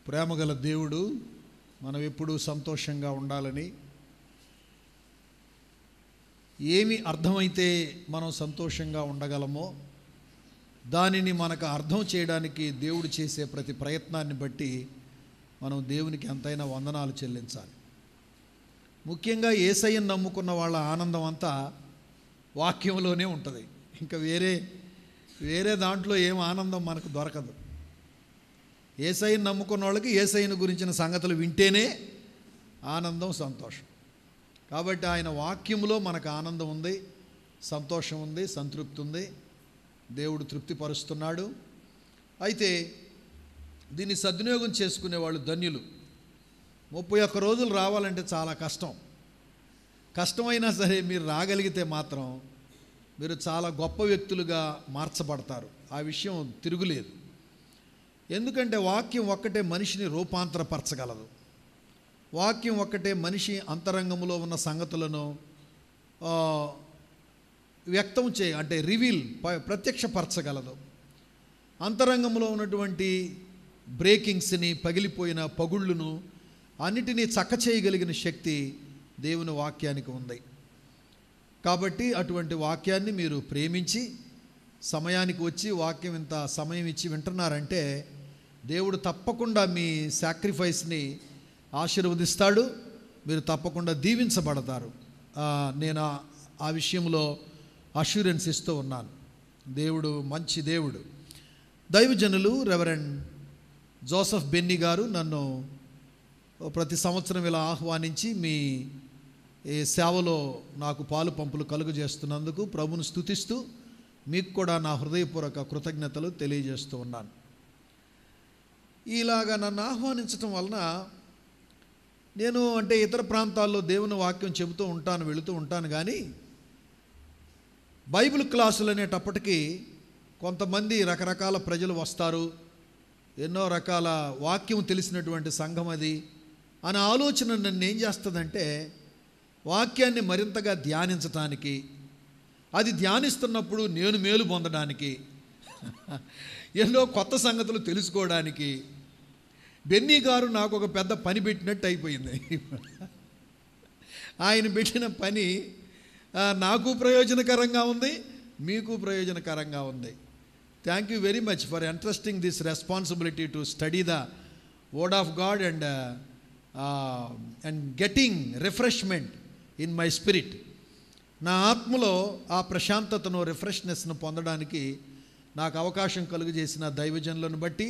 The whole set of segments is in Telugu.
ప్రేమగల దేవుడు మనం ఎప్పుడూ సంతోషంగా ఉండాలని, ఏమి అర్థమైతే మనం సంతోషంగా ఉండగలమో దానిని మనకు అర్థం చేయడానికి దేవుడు చేసే ప్రతి ప్రయత్నాన్ని బట్టి మనం దేవునికి ఎంతైనా వందనాలు చెల్లించాలి. ముఖ్యంగా యేసయ్యను నమ్ముకున్న వాళ్ళ ఆనందం అంతా వాక్యంలోనే ఉంటుంది. ఇంకా వేరే దాంట్లో ఏం ఆనందం మనకు దొరకదు. యేసయ్యను నమ్ముకున్న వాళ్ళకి యేసయ్యను గురించిన సంగతులు వింటేనే ఆనందం, సంతోషం. కాబట్టి ఆయన వాక్యంలో మనకు ఆనందం ఉంది, సంతోషం ఉంది, సంతృప్తి ఉంది. దేవుడు తృప్తిపరుస్తున్నాడు. అయితే దీన్ని సద్వినియోగం చేసుకునే వాళ్ళు ధన్యులు. 31 రోజులు రావాలంటే చాలా కష్టమైనా సరే మీరు రాగలిగితే మాత్రం మీరు చాలా గొప్ప వ్యక్తులుగా మార్చబడతారు. ఆ విషయం తిరుగులేదు. ఎందుకంటే వాక్యం ఒక్కటే మనిషిని రూపాంతరపరచగలదు. వాక్యం ఒక్కటే మనిషి అంతరంగంలో ఉన్న సంగతులను వ్యక్తం అంటే ప్రత్యక్షపరచగలదు. అంతరంగంలో ఉన్నటువంటి బ్రేకింగ్స్ని, పగిలిపోయిన పగుళ్ళను అన్నిటినీ చక్క చేయగలిగిన శక్తి దేవుని వాక్యానికి ఉంది. కాబట్టి అటువంటి వాక్యాన్ని మీరు ప్రేమించి సమయానికి వచ్చి వాక్యం ఇంత సమయం ఇచ్చి వింటున్నారంటే దేవుడు తప్పకుండా మీ సాక్రిఫైస్ని ఆశీర్వదిస్తాడు. మీరు తప్పకుండా దీవించబడతారు. నేను ఆ విషయంలో అష్యూరెన్స్ ఇస్తూ ఉన్నాను. దేవుడు మంచి దేవుడు. దైవజనులు రెవరెండ్ జోసెఫ్ బెన్నీ గారు నన్ను ప్రతి సంవత్సరం ఇలా ఆహ్వానించి మీ ఈ సేవలో నాకు పాలు పంపులు కలుగు చేస్తున్నందుకు ప్రభువును స్తుతిస్తూ మీకు కూడా నా హృదయపూర్వక కృతజ్ఞతలు తెలియజేస్తూ ఉన్నాను. ఇలాగా నన్ను ఆహ్వానించటం వలన నేను ఇతర ప్రాంతాల్లో దేవుని వాక్యం చెబుతూ ఉంటాను, వెళుతూ ఉంటాను. కానీ బైబిల్ క్లాసులు అనేటప్పటికీ కొంతమంది రకరకాల ప్రజలు వస్తారు. ఎన్నో రకాల వాక్యం తెలిసినటువంటి సంఘం అది అనే ఆలోచన నన్ను ఏం చేస్తుందంటే వాక్యాన్ని మరింతగా ధ్యానించటానికి, అది ధ్యానిస్తున్నప్పుడు నేను మేలు పొందడానికి, ఎన్నో కొత్త సంగతులు తెలుసుకోవడానికి బెన్నీ గారు నాకు ఒక పెద్ద పని పెట్టినట్టు అయిపోయింది. ఆయన పెట్టిన పని నాకు ప్రయోజనకరంగా ఉంది, మీకు ప్రయోజనకరంగా ఉంది. Thank you very much for entrusting this responsibility to study the word of God and getting refreshment in my spirit. నా ఆత్మలో ఆ ప్రశాంతతను, రిఫ్రెష్నెస్ను పొందడానికి నాకు అవకాశం కలుగజేసిన దైవజనులను బట్టి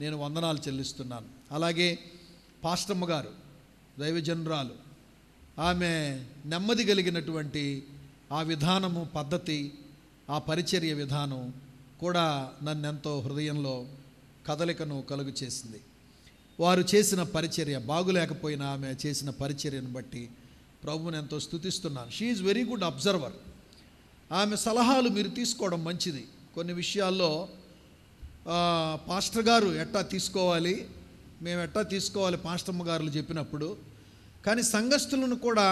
నేను వందనాలు చెల్లిస్తున్నాను. అలాగే పాస్టమ్మ గారు దైవజనురాలు, ఆమె నెమ్మది కలిగినటువంటి ఆ విధానము, పద్ధతి, ఆ పరిచర్య విధానం కూడా నన్నెంతో హృదయంలో కదలికను కలుగు చేసింది. వారు చేసిన పరిచర్య బాగులేకపోయినా ఆమె చేసిన పరిచర్యను బట్టి ప్రభువుని ఎంతో స్తుతిస్తున్నాను. She is very good observer. ఆమె సలహాలు మీరు తీసుకోవడం మంచిది. కొన్ని విషయాల్లో పాస్టర్ గారు ఎట్టా తీసుకోవాలి, మేము ఎట్టా తీసుకోవాలి పాస్టమ్మ గారు చెప్పినప్పుడు. కానీ సంఘస్థులను కూడా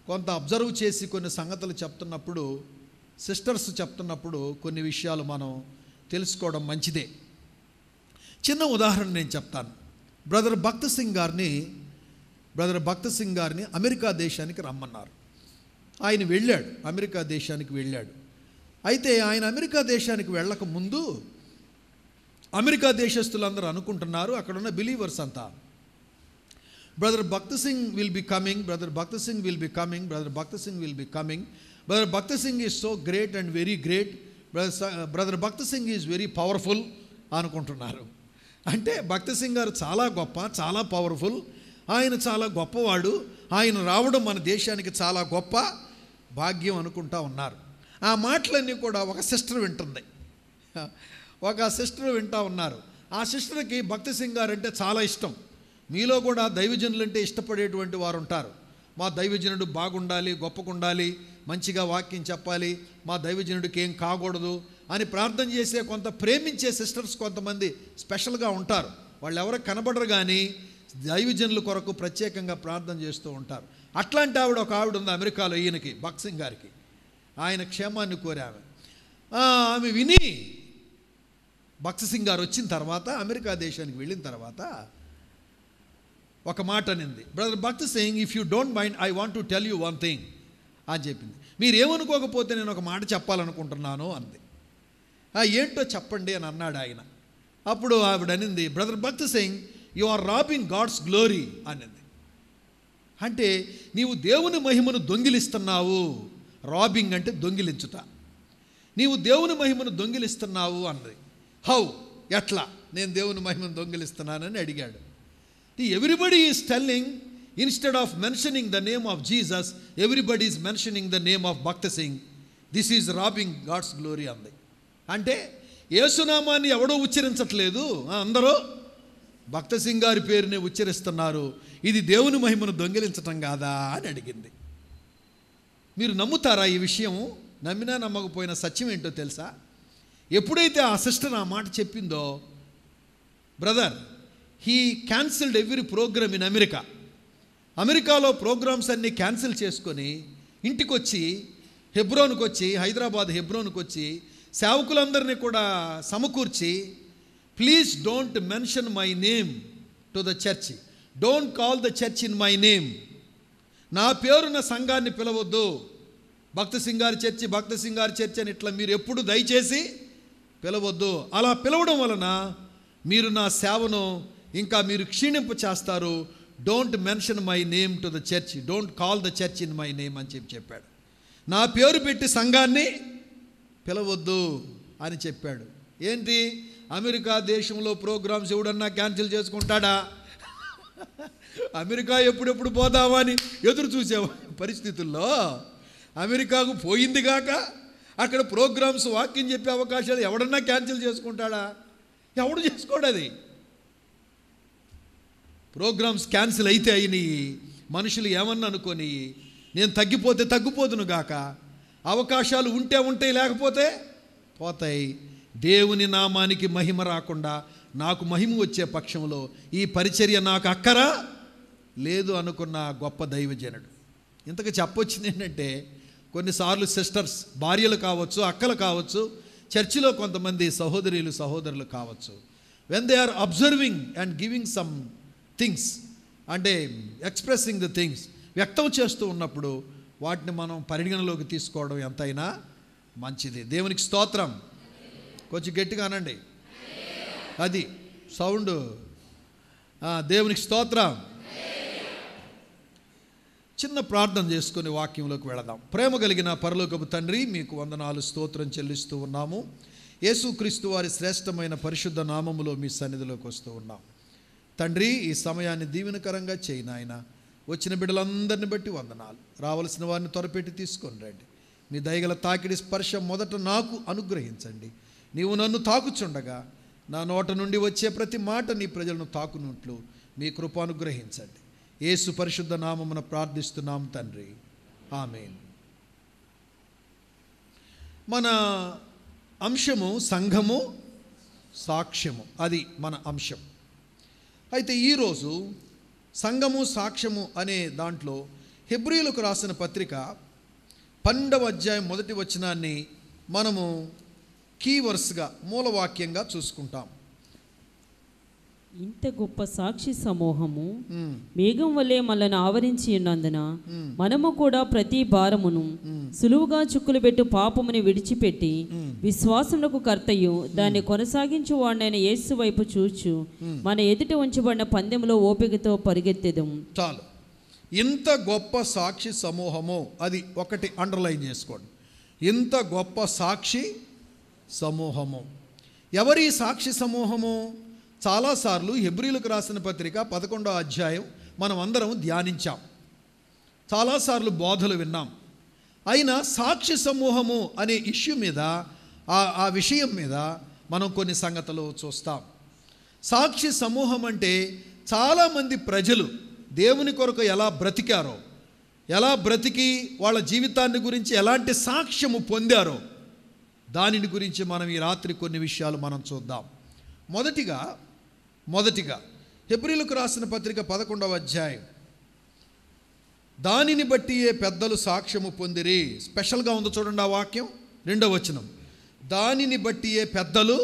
కొంత అబ్జర్వ్ చేసి కొన్ని సంగతులు చెప్తున్నప్పుడు, సిస్టర్స్ చెప్తున్నప్పుడు కొన్ని విషయాలు మనం తెలుసుకోవడం మంచిదే. చిన్న ఉదాహరణ నేను చెప్తాను. బ్రదర్ భక్త్ సింగ్ గారిని అమెరికా దేశానికి రమ్మన్నారు. ఆయన వెళ్ళాడు, అమెరికా దేశానికి వెళ్ళాడు. అయితే ఆయన అమెరికా దేశానికి వెళ్ళక ముందు అమెరికా దేశస్తులందరూ అనుకుంటున్నారు, అక్కడున్న బిలీవర్స్ అంతా, brother Bhakt Singh will be coming, brother Bhakt Singh will be coming, brother Bhakt Singh will be coming, brother Bhakt Singh is so great and very great, brother Bhakt Singh is very powerful అనుకుంటున్నారు. అంటే భక్త్ సింగ్ గారు చాలా గొప్ప, చాలా పవర్ఫుల్, ఆయన చాలా గొప్పవాడు, ఆయన రావడం మన దేశానికి చాలా గొప్ప భాగ్యం అనుకుంటా ఉన్నారు. ఆ మాటలన్నీ కూడా ఒక సిస్టర్ వింటుంది, వింటూ ఉన్నారు. ఆ సిస్టర్కి భక్త్ సింగ్ గారు అంటే చాలా ఇష్టం. మీలో కూడా దైవజనులు అంటే ఇష్టపడేటువంటి వారు ఉంటారు. మా దైవజనుడు బాగుండాలి, గొప్పకుండాలి, మంచిగా వాక్యం చెప్పాలి, మా దైవజనుడికి ఏం కాకూడదు అని ప్రార్థన చేసే, కొంత ప్రేమించే సిస్టర్స్ కొంతమంది స్పెషల్గా ఉంటారు. వాళ్ళు ఎవరు కనబడరు కానీ దైవజనుల కొరకు ప్రత్యేకంగా ప్రార్థన చేస్తూ ఉంటారు. అట్లాంటి ఒక ఆవిడ ఉంది అమెరికాలో, ఈయనకి భక్త్ సింగ్ గారికి. ఆయన క్షేమాన్ని కోరామె. ఆమె విని భక్త్ సింగ్ గారు వచ్చిన తర్వాత, అమెరికా దేశానికి వెళ్ళిన తర్వాత ఒక మాట అనింది. Brother Bhakt Singh, if you don't mind I want to tell you one thing అని చెప్పింది. మీరు ఏమనుకోకపోతే నేను ఒక మాట చెప్పాలనుకుంటున్నాను అంది. ఏంటో చెప్పండి అని అన్నాడు ఆయన. అప్పుడు ఆవిడ అనింది, brother Bhakt Singh, you are robbing God's glory అనింది. అంటే నీవు దేవుని మహిమను దొంగిలిస్తున్నావు. రాబింగ్ అంటే దొంగిలించుట. నీవు దేవుని మహిమను దొంగిలిస్తున్నావు అన్నది. హౌ, ఎట్లా నేను దేవుని మహిమను దొంగిలిస్తున్నానని అడిగాడు. Everybody is telling, instead of mentioning the name of Jesus, everybody is mentioning the name of Bhakt Singh. This is robbing God's glory అంది. అంటే యేసునామాన్ని ఎవడో ఉచ్చరించట్లేదు, అందరూ భక్త్ సింగ్ గారి పేరునే ఉచ్చరిస్తున్నారు. ఇది దేవుని మహిమను దొంగిలించటం కాదా అని అడిగింది. మీరు నమ్ముతారా ఈ విషయం? నమ్మినా నమ్మకపోయినా సత్యం ఏంటో తెలుసా? ఎప్పుడైతే ఆ సిస్టర్ ఆ మాట చెప్పిందో, brother, he cancelled every programme in America. అమెరికాలో ప్రోగ్రామ్స్ అన్నీ క్యాన్సిల్ చేసుకొని ఇంటికి వచ్చి హెబ్రోన్కి వచ్చి, హైదరాబాద్ హెబ్రోన్కి వచ్చి సేవకులందరినీ కూడా సమకూర్చి, please don't mention my name to the church, don't call the church in my name. నా పేరున సంఘాన్ని పిలవద్దు, భక్త్ సింగ్ గారి చర్చి, భక్త్ సింగ్ గారి చర్చి అని ఇట్లా మీరు ఎప్పుడు దయచేసి పిలవద్దు. అలా పిలవడం వలన మీరు నా సేవను ఇంకా మీరు క్షీణింప చేస్తారు. Don't mention my name to the church, don't call the church in my name అని చెప్పాడు. నా పేరు పెట్టి సంఘాన్ని పిలవద్దు అని చెప్పాడు. ఏంటి, అమెరికా దేశంలో ప్రోగ్రామ్స్ ఎవడన్నా క్యాన్సిల్ చేసుకుంటాడా? అమెరికా ఎప్పుడెప్పుడు పోదామా అని ఎదురు చూసే పరిస్థితుల్లో అమెరికాకు పోయింది కాక అక్కడ ప్రోగ్రామ్స్ వాక్యం చెప్పే అవకాశాలు ఎవడన్నా క్యాన్సిల్ చేసుకుంటాడా? ఎవడు చేసుకోడు. అది ప్రోగ్రామ్స్ క్యాన్సిల్ అయితే అయినాయి, మనుషులు ఏమన్నా అనుకొని నేను తగ్గిపోతే తగ్గిపోదును గాక, అవకాశాలు ఉంటే ఉంటాయి, లేకపోతే పోతాయి. దేవుని నామానికి మహిమ రాకుండా నాకు మహిమ వచ్చే పక్షంలో ఈ పరిచర్య నాకు అక్కరా లేదు అనుకున్న గొప్ప దైవజనుడు. ఇంతకు చెప్పొచ్చింది ఏంటంటే, కొన్నిసార్లు సిస్టర్స్, భార్యలు కావచ్చు, అక్కలు కావచ్చు, చర్చిలో కొంతమంది సహోదరులు కావచ్చు, when they are observing and giving some things, అంటే ఎక్స్ప్రెసింగ్ ద థింగ్స్, వ్యక్తం చేస్తూ ఉన్నప్పుడు వాటిని మనం పరిగణలోకి తీసుకోవడం ఎంతైనా మంచిది. దేవునికి స్తోత్రం. కొంచెం గట్టిగా అనండి, అది సౌండ్. దేవునికి స్తోత్రం. చిన్న ప్రార్థన చేసుకుని వాక్యంలోకి వెళదాం. ప్రేమ కలిగిన పరలోకపు తండ్రి, మీకు వందనాలు, స్తోత్రం చెల్లిస్తూ ఉన్నాము. యేసుక్రీస్తు వారి శ్రేష్టమైన పరిశుద్ధ నామములో మీ సన్నిధిలోకి వస్తూ ఉన్నాం. తండ్రి, ఈ సమయాన్ని దీవెనకరంగా చేయి నాయన. వచ్చిన బిడ్డలందరిని బట్టి వందనాలు. రావలసిన వారిని త్వరపెట్టి తీసుకొని రండి. మీ దయగల తాకిడి స్పర్శ మొదట నాకు అనుగ్రహించండి. నీవు నన్ను తాకుచుండగా నా నోట నుండి వచ్చే ప్రతి మాట నీ ప్రజలను తాకునట్లు మీ కృప అనుగ్రహించండి. యేసు పరిశుద్ధ నామమున ప్రార్థిస్తున్నాం తండ్రి, ఆమేన్. మన అంశము సంఘము సాక్ష్యము, అది మన అంశం. అయితే ఈరోజు సంఘము సాక్ష్యము అనే దాంట్లో హెబ్రీయులకు రాసిన పత్రిక 12వ అధ్యాయం 1వ వచనాన్ని మనము కీవర్స్గా, మూలవాక్యంగా చూసుకుంటాం. ఇంత గొప్ప సాక్షి సమూహము మేఘం వలె మనల్ని ఆవరించి ఉన్నందున మనము కూడా ప్రతి భారమును సులువుగా చుక్కులు పెట్టు పాపముని విడిచిపెట్టి విశ్వాసమునకు కర్తయు దాన్ని కొనసాగించు వాడినైన యేసు వైపు చూచు మన ఎదుట ఉంచబడిన పందెంలో ఓపికతో పరిగెత్తెదం. చాలు. ఇంత గొప్ప సాక్షి సమూహము, అది ఒకటి అండర్లైన్ చేసుకోండి. ఇంత గొప్ప సాక్షి సమూహము. ఎవరి సాక్షి సమూహము? చాలాసార్లు హెబ్రీయులకు రాసిన పత్రిక 11వ అధ్యాయం మనం అందరం ధ్యానించాం, చాలాసార్లు బోధలు విన్నాం. అయినా సాక్షి సమూహము అనే ఇష్యూ మీద, ఆ విషయం మీద మనం కొన్ని సంగతులు చూస్తాం. సాక్షి సమూహం అంటే చాలామంది ప్రజలు దేవుని కొరకు ఎలా బ్రతికారో, ఎలా బ్రతికి వాళ్ళ జీవితాన్ని గురించి ఎలాంటి సాక్ష్యము పొందారో దానిని గురించి మనం ఈ రాత్రి కొన్ని విషయాలు మనం చూద్దాం. మొదటిగా హెబ్రీయులకు రాసిన పత్రిక 11వ అధ్యాయం, దానిని బట్టి ఏ పెద్దలు సాక్ష్యము పొందిరి. స్పెషల్గా ఉందో చూడండి ఆ వాక్యం, 2వ వచనం. దానిని బట్టి ఏ పెద్దలు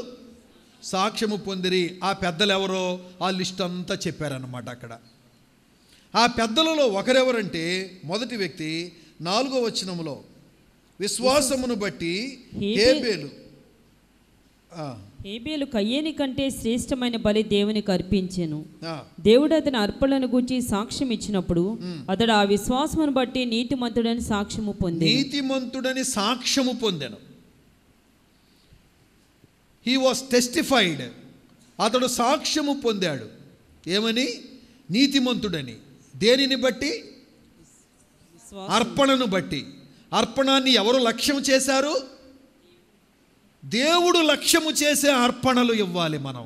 సాక్ష్యము పొందిరి. ఆ పెద్దలు ఎవరో ఆ లిస్ట్ అంతా చెప్పారన్నమాట. అక్కడ ఆ పెద్దలలో ఒకరెవరంటే మొదటి వ్యక్తి 4వ వచనములో విశ్వాసమును బట్టి హేబేలు హేబేలు కయ్యేని కంటే శ్రేష్టమైన బలి దేవునికి అర్పించెను. దేవుడు అతని అర్పణలను గూర్చి సాక్ష్యం ఇచ్చినప్పుడు అతడు ఆ విశ్వాసమును బట్టి నీతిమంతుడని సాక్ష్యము పొందెను. He was testified. అతడు సాక్ష్యము పొందాడు. ఏమని? నీతిమంతుడని. దేనిని బట్టి? అర్పణను బట్టి. అర్పణాన్ని ఎవరు లక్ష్యం చేశారు? దేవుడు లక్ష్యము చేసే అర్పణలు ఇవ్వాలి. మనం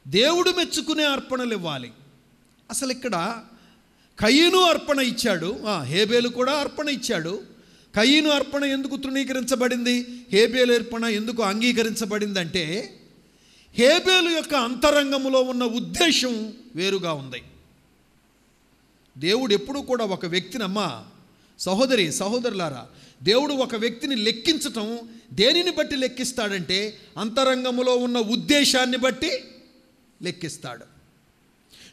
దేవుడు మెచ్చుకునే అర్పణలు ఇవ్వాలి. అసలు ఇక్కడ కయీను అర్పణ ఇచ్చాడు, హేబేలు కూడా అర్పణ ఇచ్చాడు. కయీను అర్పణ ఎందుకు తృణీకరించబడింది, హేబేలు అర్పణ ఎందుకు అంగీకరించబడింది అంటే హేబేలు యొక్క అంతరంగంలో ఉన్న ఉద్దేశం వేరుగా ఉంది. దేవుడు ఎప్పుడూ కూడా ఒక వ్యక్తిని, సహోదరులారా, దేవుడు ఒక వ్యక్తిని లెక్కించటం దేనిని బట్టి లెక్కిస్తాడంటే అంతరంగంలో ఉన్న ఉద్దేశాన్ని బట్టి లెక్కిస్తాడు.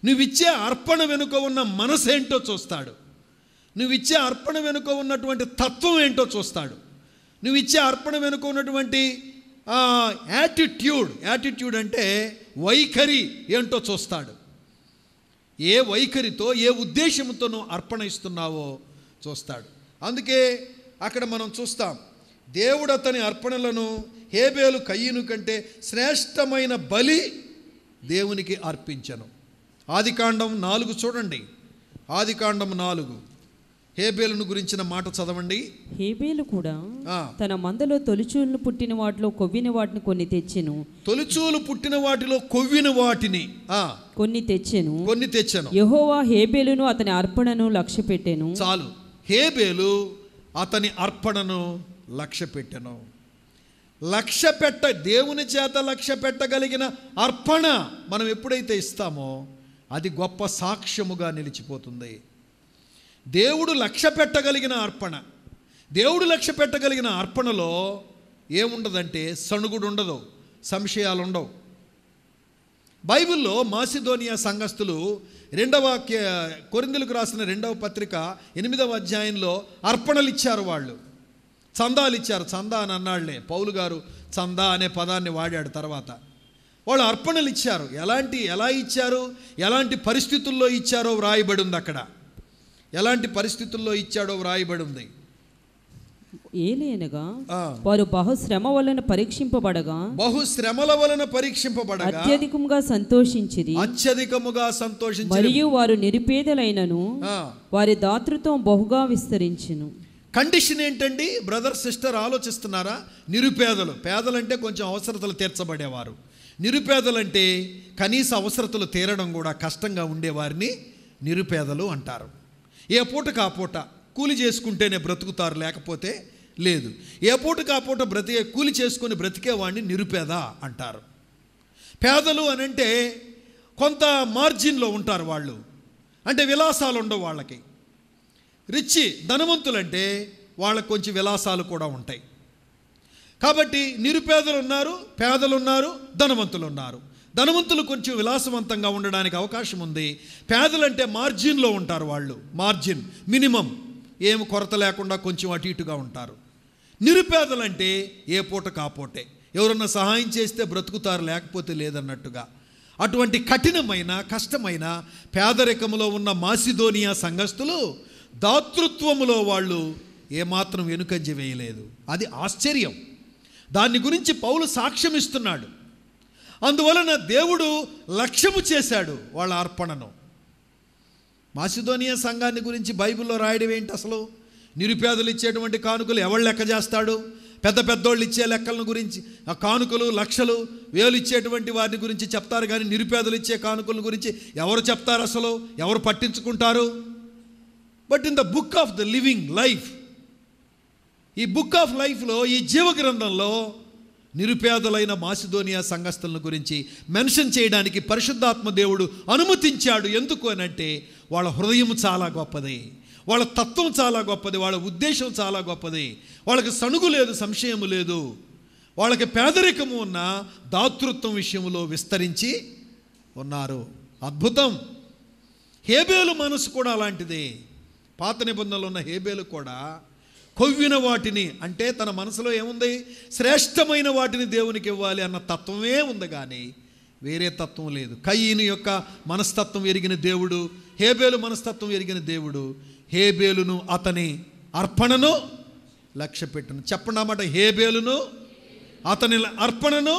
నువ్విచ్చే అర్పణ వెనుక ఉన్న మనసు ఏంటో చూస్తాడు. నువ్విచ్చే అర్పణ వెనుక ఉన్నటువంటి తత్వం ఏంటో చూస్తాడు. నువ్విచ్చే అర్పణ వెనుక ఉన్నటువంటి యాటిట్యూడ్ అంటే వైఖరి ఏంటో చూస్తాడు. ఏ వైఖరితో, ఏ ఉద్దేశంతో నువ్వు అర్పణ ఇస్తున్నావో చూస్తాడు. అందుకే అక్కడ మనం చూస్తాం, దేవుడు అతని అర్పణలను హేబేలు కయీను కంటే శ్రేష్టమైన బలి దేవునికి అర్పించను. ఆదికాండం 4 చూడండి. ఆదికాండం 4 హేబేలును గురించిన మాట చదవండి. హేబేలు కూడా తన మందలో తొలిచూలు పుట్టిన వాటిలో కొవ్విన వాటిని కొన్ని తెచ్చెను. తొలిచూలు పుట్టిన వాటిలో కొవ్విన వాటిని కొన్ని తెచ్చెను. యెహోవా హేబేలును అతని అర్పణను లక్ష్యపెట్టెను. చాలు. హేబేలు అతని అర్పణను లక్ష్యపెట్టెను. దేవుని చేత లక్ష్య పెట్టగలిగిన అర్పణ మనం ఎప్పుడైతే ఇస్తామో అది గొప్ప సాక్ష్యముగా నిలిచిపోతుంది. దేవుడు లక్ష్య పెట్టగలిగిన అర్పణ, దేవుడు లక్ష్య పెట్టగలిగిన అర్పణలో ఏముండదంటే సణుగుడు ఉండదు, సంశయాలు ఉండవు. బైబిల్లో మాసిదోనియా సంఘస్థులు కొరింథీయులకు రాసిన 2వ పత్రిక 8వ అధ్యాయంలో అర్పణలు ఇచ్చారు. వాళ్ళు చందాలు ఇచ్చారు. చందా అని అన్నాళ్లే, పౌలు గారు చందా అనే పదాన్ని వాడాడు. తర్వాత వాళ్ళు అర్పణలు ఇచ్చారు. ఎలా ఇచ్చారు, ఎలాంటి పరిస్థితుల్లో ఇచ్చారో వ్రాయబడి ఉంది. అక్కడ ఎలాంటి పరిస్థితుల్లో ఇచ్చాడో వ్రాయబడి ఉంది. ఏలయనగా వారు బహుశ్రమ వలన పరీక్షింపబడగా అత్యధికముగా సంతోషించిరి. మరియు వారు నిరుపేదలైనను వారి దాతృత్వం బహుగా విస్తరించును. కండిషన్ ఏంటండి బ్రదర్ సిస్టర్, ఆలోచిస్తున్నారా? నిరుపేదలు. పేదలంటే కొంచెం అవసరతలు తీర్చబడేవారు. నిరుపేదలంటే కనీస అవసరతలు తీరడం కూడా కష్టంగా ఉండేవారిని నిరుపేదలు అంటారు. ఏ పూటకు ఆ పూట కూలి చేసుకుంటేనే బ్రతుకుతారు, లేకపోతే లేదు. ఏ పూటకు ఆ పూట కూలి చేసుకొని బ్రతికేవాడిని నిరుపేద అంటారు. పేదలు అని అంటే కొంత మార్జిన్లో ఉంటారు వాళ్ళు, అంటే విలాసాలు ఉండవు వాళ్ళకి. ధనవంతులంటే వాళ్ళకు కొంచెం విలాసాలు కూడా ఉంటాయి. కాబట్టి నిరుపేదలు ఉన్నారు, పేదలు ఉన్నారు, ధనవంతులు ఉన్నారు. ధనవంతులు కొంచెం విలాసవంతంగా ఉండడానికి అవకాశం ఉంది. పేదలంటే మార్జిన్లో ఉంటారు. వాళ్ళు మార్జిన్, మినిమం, ఏమి కొరత లేకుండా కొంచెం అటు ఇటుగా ఉంటారు. నిరుపేదలంటే ఏ పూటకు ఆ పూటే, ఎవరన్నా సహాయం చేస్తే బ్రతుకుతారు, లేకపోతే లేదన్నట్టుగా. అటువంటి కఠినమైన కష్టమైన పేదరికంలో ఉన్న మాసిదోనియా సంఘస్థులు దాతృత్వములో వాళ్ళు ఏమాత్రం వెనుకంజ వేయలేదు. అది ఆశ్చర్యం. దాని గురించి పౌలు సాక్ష్యం ఇస్తున్నాడు. అందువలన దేవుడు లక్ష్యము చేశాడు వాళ్ళ అర్పణను. మాసిదోనియా సంఘాన్ని గురించి బైబిల్లో రాయడం ఏంటి అసలు? నిరుపేదలు ఇచ్చేటువంటి కానుకలు ఎవరు లెక్క చేస్తాడు? పెద్ద పెద్దోళ్ళు ఇచ్చే లెక్కలను గురించి, ఆ కానుకలు లక్షలు వేలు ఇచ్చేటువంటి వారిని గురించి చెప్తారు, కానీ నిరుపేదలు ఇచ్చే కానుకల గురించి ఎవరు చెప్తారు? అసలు ఎవరు పట్టించుకుంటారు? But in the book of the living life, ఈ బుక్ ఆఫ్ లైఫ్లో, ఈ జీవ గ్రంథంలో నిరుపేదలైన మాసిదోనియా సంఘస్థుల గురించి మెన్షన్ చేయడానికి పరిశుద్ధాత్మ దేవుడు అనుమతించాడు. ఎందుకు అని అంటే వాళ్ళ హృదయం చాలా గొప్పది, వాళ్ళ తత్వం చాలా గొప్పది, వాళ్ళ ఉద్దేశం చాలా గొప్పది. వాళ్ళకి సణుగు లేదు, సంశయము లేదు. వాళ్ళకి పేదరికము ఉన్న దాతృత్వం విషయంలో విస్తరించి ఉన్నారు. అద్భుతం. హేబేలు మనసు కూడా అలాంటిదే. పాత నిబంధనలో ఉన్న హేబేలు కూడా కొవ్విన వాటిని, అంటే తన మనసులో ఏముంది, శ్రేష్టమైన వాటిని దేవునికి ఇవ్వాలి అన్న తత్వమే ఉంది, కానీ వేరే తత్వం లేదు. కయీను యొక్క మనస్తత్వం ఎరిగిన దేవుడు, హేబేలు మనస్తత్వం ఎరిగిన దేవుడు హేబేలును అతని అర్పణను లక్ష్య పెట్టను. చెప్పండి అన్నమాట, హేబేలును అతని అర్పణను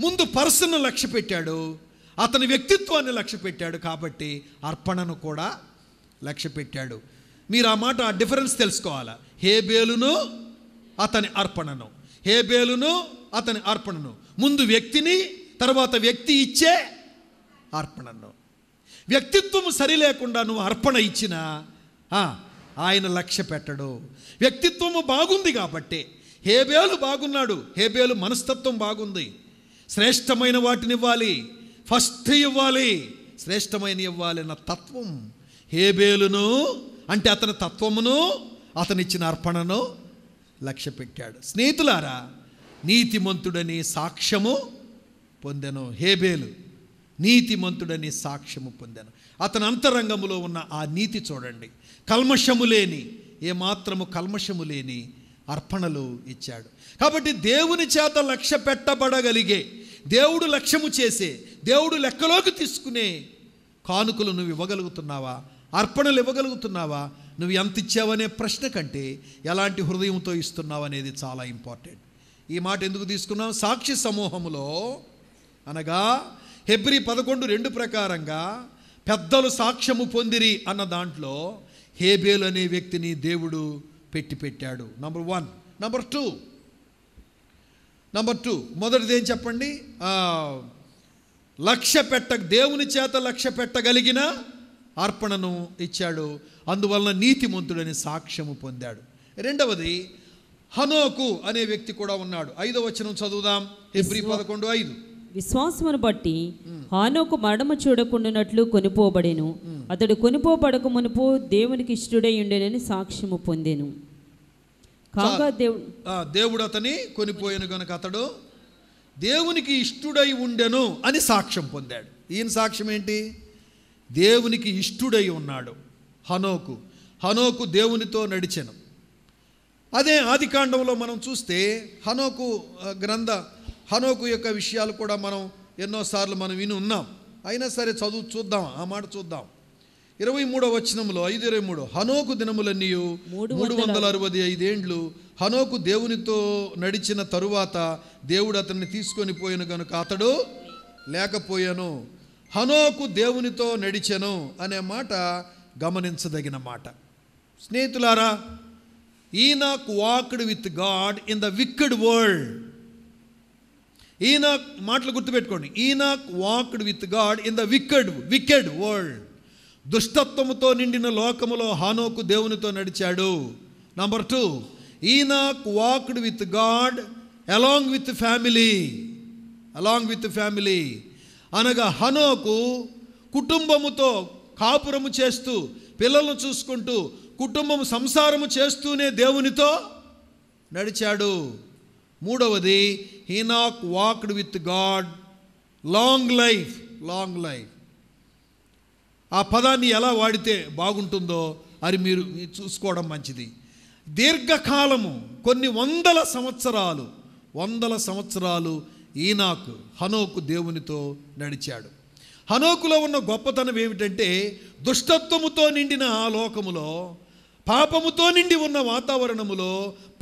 ముందు పర్సన్ను లక్ష్య పెట్టాడు, అతని వ్యక్తిత్వాన్ని లక్ష్య పెట్టాడు, కాబట్టి అర్పణను కూడా లక్ష్య పెట్టాడు. మీరు ఆ మాట, ఆ డిఫరెన్స్ తెలుసుకోవాలా. హేబేలును అతని అర్పణను, హేబేలును అతని అర్పణను, ముందు వ్యక్తిని, తర్వాత వ్యక్తి ఇచ్చే అర్పణను. వ్యక్తిత్వం సరి లేకుండా నువ్వు అర్పణ ఇచ్చినా ఆయన లక్ష్య పెట్టడు. వ్యక్తిత్వము బాగుంది కాబట్టి, హేబేలు బాగున్నాడు, హేబేలు మనస్తత్వం బాగుంది, శ్రేష్టమైన వాటిని ఇవ్వాలి, ఫస్ట్ ఇవ్వాలి, శ్రేష్టమైన ఇవ్వాలి అన్న తత్వం హేబేలును, అంటే అతని తత్వమును, అతనిచ్చిన అర్పణను లక్ష్య పెట్టాడు. స్నేహితులారా, నీతిమంతుడని సాక్ష్యము పొందెను. హేబేలు నీతిమంతుడని సాక్ష్యము పొందెను. అతని అంతరంగములో ఉన్న ఆ నీతి చూడండి, కల్మషము లేని, ఏమాత్రము కల్మషము లేని అర్పణలు ఇచ్చాడు. కాబట్టి దేవుని చేత లక్ష్య పెట్టబడగలిగే, దేవుడు లక్ష్యము చేసే, దేవుడు లెక్కలోకి తీసుకునే కానుకలు నువ్వు ఇవ్వగలుగుతున్నావా? అర్పణలు ఇవ్వగలుగుతున్నావా? నువ్వు ఎంత ఇచ్చావనే ప్రశ్న కంటే ఎలాంటి హృదయంతో ఇస్తున్నావు అనేది చాలా ఇంపార్టెంట్. ఈ మాట ఎందుకు తీసుకున్నాం? సాక్షి సమూహములో అనగా హెబ్రీ 11:2 ప్రకారంగా పెద్దలు సాక్ష్యము పొందిరి అన్న దాంట్లో హేబేలు అనే వ్యక్తిని దేవుడు పెట్టాడు. నంబర్ 1. నంబర్ 2 మొదటిది ఏం చెప్పండి? దేవుని చేత లక్ష్య పెట్టగలిగిన అర్పణను ఇచ్చాడు, అందువలన నీతిమంతుడని సాక్ష్యము పొందాడు. రెండవది, హనోకు అనే వ్యక్తి కూడా ఉన్నాడు. 5వ వచనం చదువుదాం. హెబ్రీ 11:5. విశ్వాసమును బట్టి హానోకు మరణము చూడకుండానట్లు కొనిపోబడెను. అతడు కొనిపోబడక మునుపు దేవునికి ఇష్టుడై ఉండేనని సాక్ష్యము పొందెను. కాగా దేవుడు అతని కొనిపోయాను కనుక అతడు దేవునికి ఇష్టుడై ఉండెను అని సాక్ష్యం పొందాడు. ఈయన సాక్ష్యం ఏంటి? దేవునికి ఇష్టుడై ఉన్నాడు. హనోకు దేవునితో నడిచెను. అదే ఆదికాండంలో మనం చూస్తే హనోకు యొక్క విషయాలు కూడా మనం ఎన్నోసార్లు మనం విని ఉన్నాం. అయినా సరే చూద్దాం, ఆ మాట చూద్దాం. 23వ వచనంలో 5:23, హనోకు దినములన్నీ 365 ఏండ్లు. హనోకు దేవునితో నడిచిన తరువాత దేవుడు అతన్ని తీసుకొని పోయాను కనుక అతడు లేకపోయాను. హనోకు దేవునితో నడిచెను అనే మాట గమనించదగిన మాట. స్నేహితులారా, Enoch walked with God in the wicked world. Enoch మాటలు గుర్తుపెట్టుకోండి. Enoch walked with God in the wicked world. దుష్టత్వముతో నిండిన లోకములో హానోకు దేవునితో నడిచాడు. Number 2, Enoch walked with God along with family. అనగా హనోకు కుటుంబముతో కాపురము చేస్తూ, పిల్లలను చూసుకుంటూ, కుటుంబం సంసారము చేస్తూనే దేవునితో నడిచాడు. మూడవది, Enoch walked with God long life. ఆ పదాన్ని ఎలా వాడితే బాగుంటుందో అది మీరు చూసుకోవడం మంచిది. దీర్ఘకాలము, కొన్ని వందల సంవత్సరాలు హనోకు దేవునితో నడిచాడు. హనోకులో ఉన్న గొప్పతనం ఏమిటంటే, దుష్టత్వముతో నిండిన ఆ లోకములో, పాపముతో నిండి ఉన్న వాతావరణములో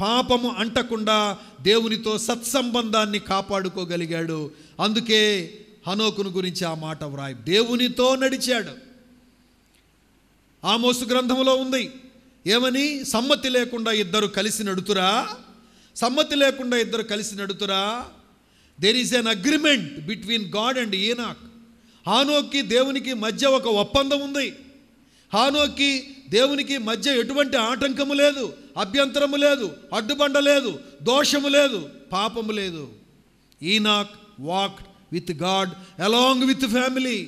పాపము అంటకుండా దేవునితో సత్సంబంధాన్ని కాపాడుకోగలిగాడు. అందుకే హనోకును గురించి ఆ మాట వ్రాయి, దేవునితో నడిచాడు. ఆమోసు గ్రంథంలో ఉంది ఏమని? సమ్మతి లేకుండా ఇద్దరు కలిసి నడుతురా. There is an agreement between God and Enoch. హానోక్కి దేవునికి మధ్య ఒక ఒప్పందం ఉంది. హానోక్కి దేవునికి మధ్య ఎటువంటి ఆటంకము లేదు, అభ్యంతరము లేదు, అడ్డుబండ లేదు, దోషము లేదు, పాపము లేదు. Enoch walked with God along with family.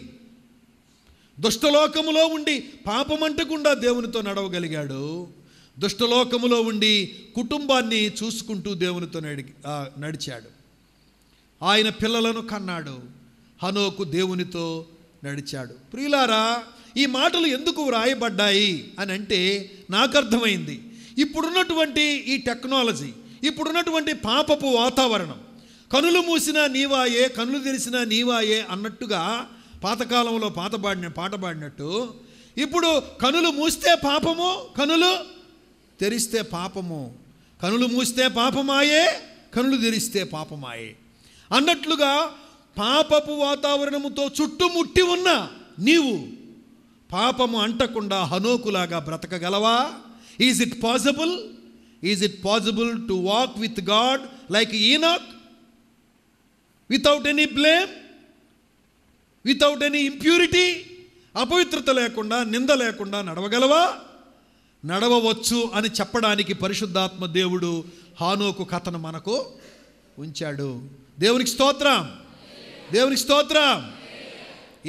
దుష్టలోకములో ఉండి పాపమంటకుండా దేవునితో నడవగలిగాడు. దుష్టలోకములో ఉండి కుటుంబాన్ని చూసుకుంటూ దేవునితో నడిచాడు. ఆయన పిల్లలను కన్నాడు. హనోకు దేవునితో నడిచాడు. ప్రియులారా, ఈ మాటలు ఎందుకు వ్రాయబడ్డాయి అని అంటే నాకు అర్థమైంది. ఇప్పుడున్నటువంటి ఈ టెక్నాలజీ, ఇప్పుడున్నటువంటి పాపపు వాతావరణం, కనులు మూసినా నీవాయే కనులు తెరిసినా నీవాయే అన్నట్టుగా పాతకాలంలో పాట పాడినట్టు ఇప్పుడు కనులు మూస్తే పాపము, కనులు తెరిస్తే పాపము, కనులు మూస్తే పాపమాయే, కనులు తెరిస్తే పాపమాయే అన్నట్లుగా పాపపు వాతావరణముతో చుట్టుముట్టి ఉన్న నీవు పాపము అంటకుండా హనోకులాగా బ్రతకగలవా? Is it possible? Is it possible to walk with God like Enoch without any blame, without any impurity? అపవిత్రత లేకుండా, నింద లేకుండా నడవగలవా? నడవవచ్చు అని చెప్పడానికి పరిశుద్ధాత్మ దేవుడు హానోకు కథను మనకు ఉంచాడు. దేవునికి స్తోత్రం, దేవునికి స్తోత్రం.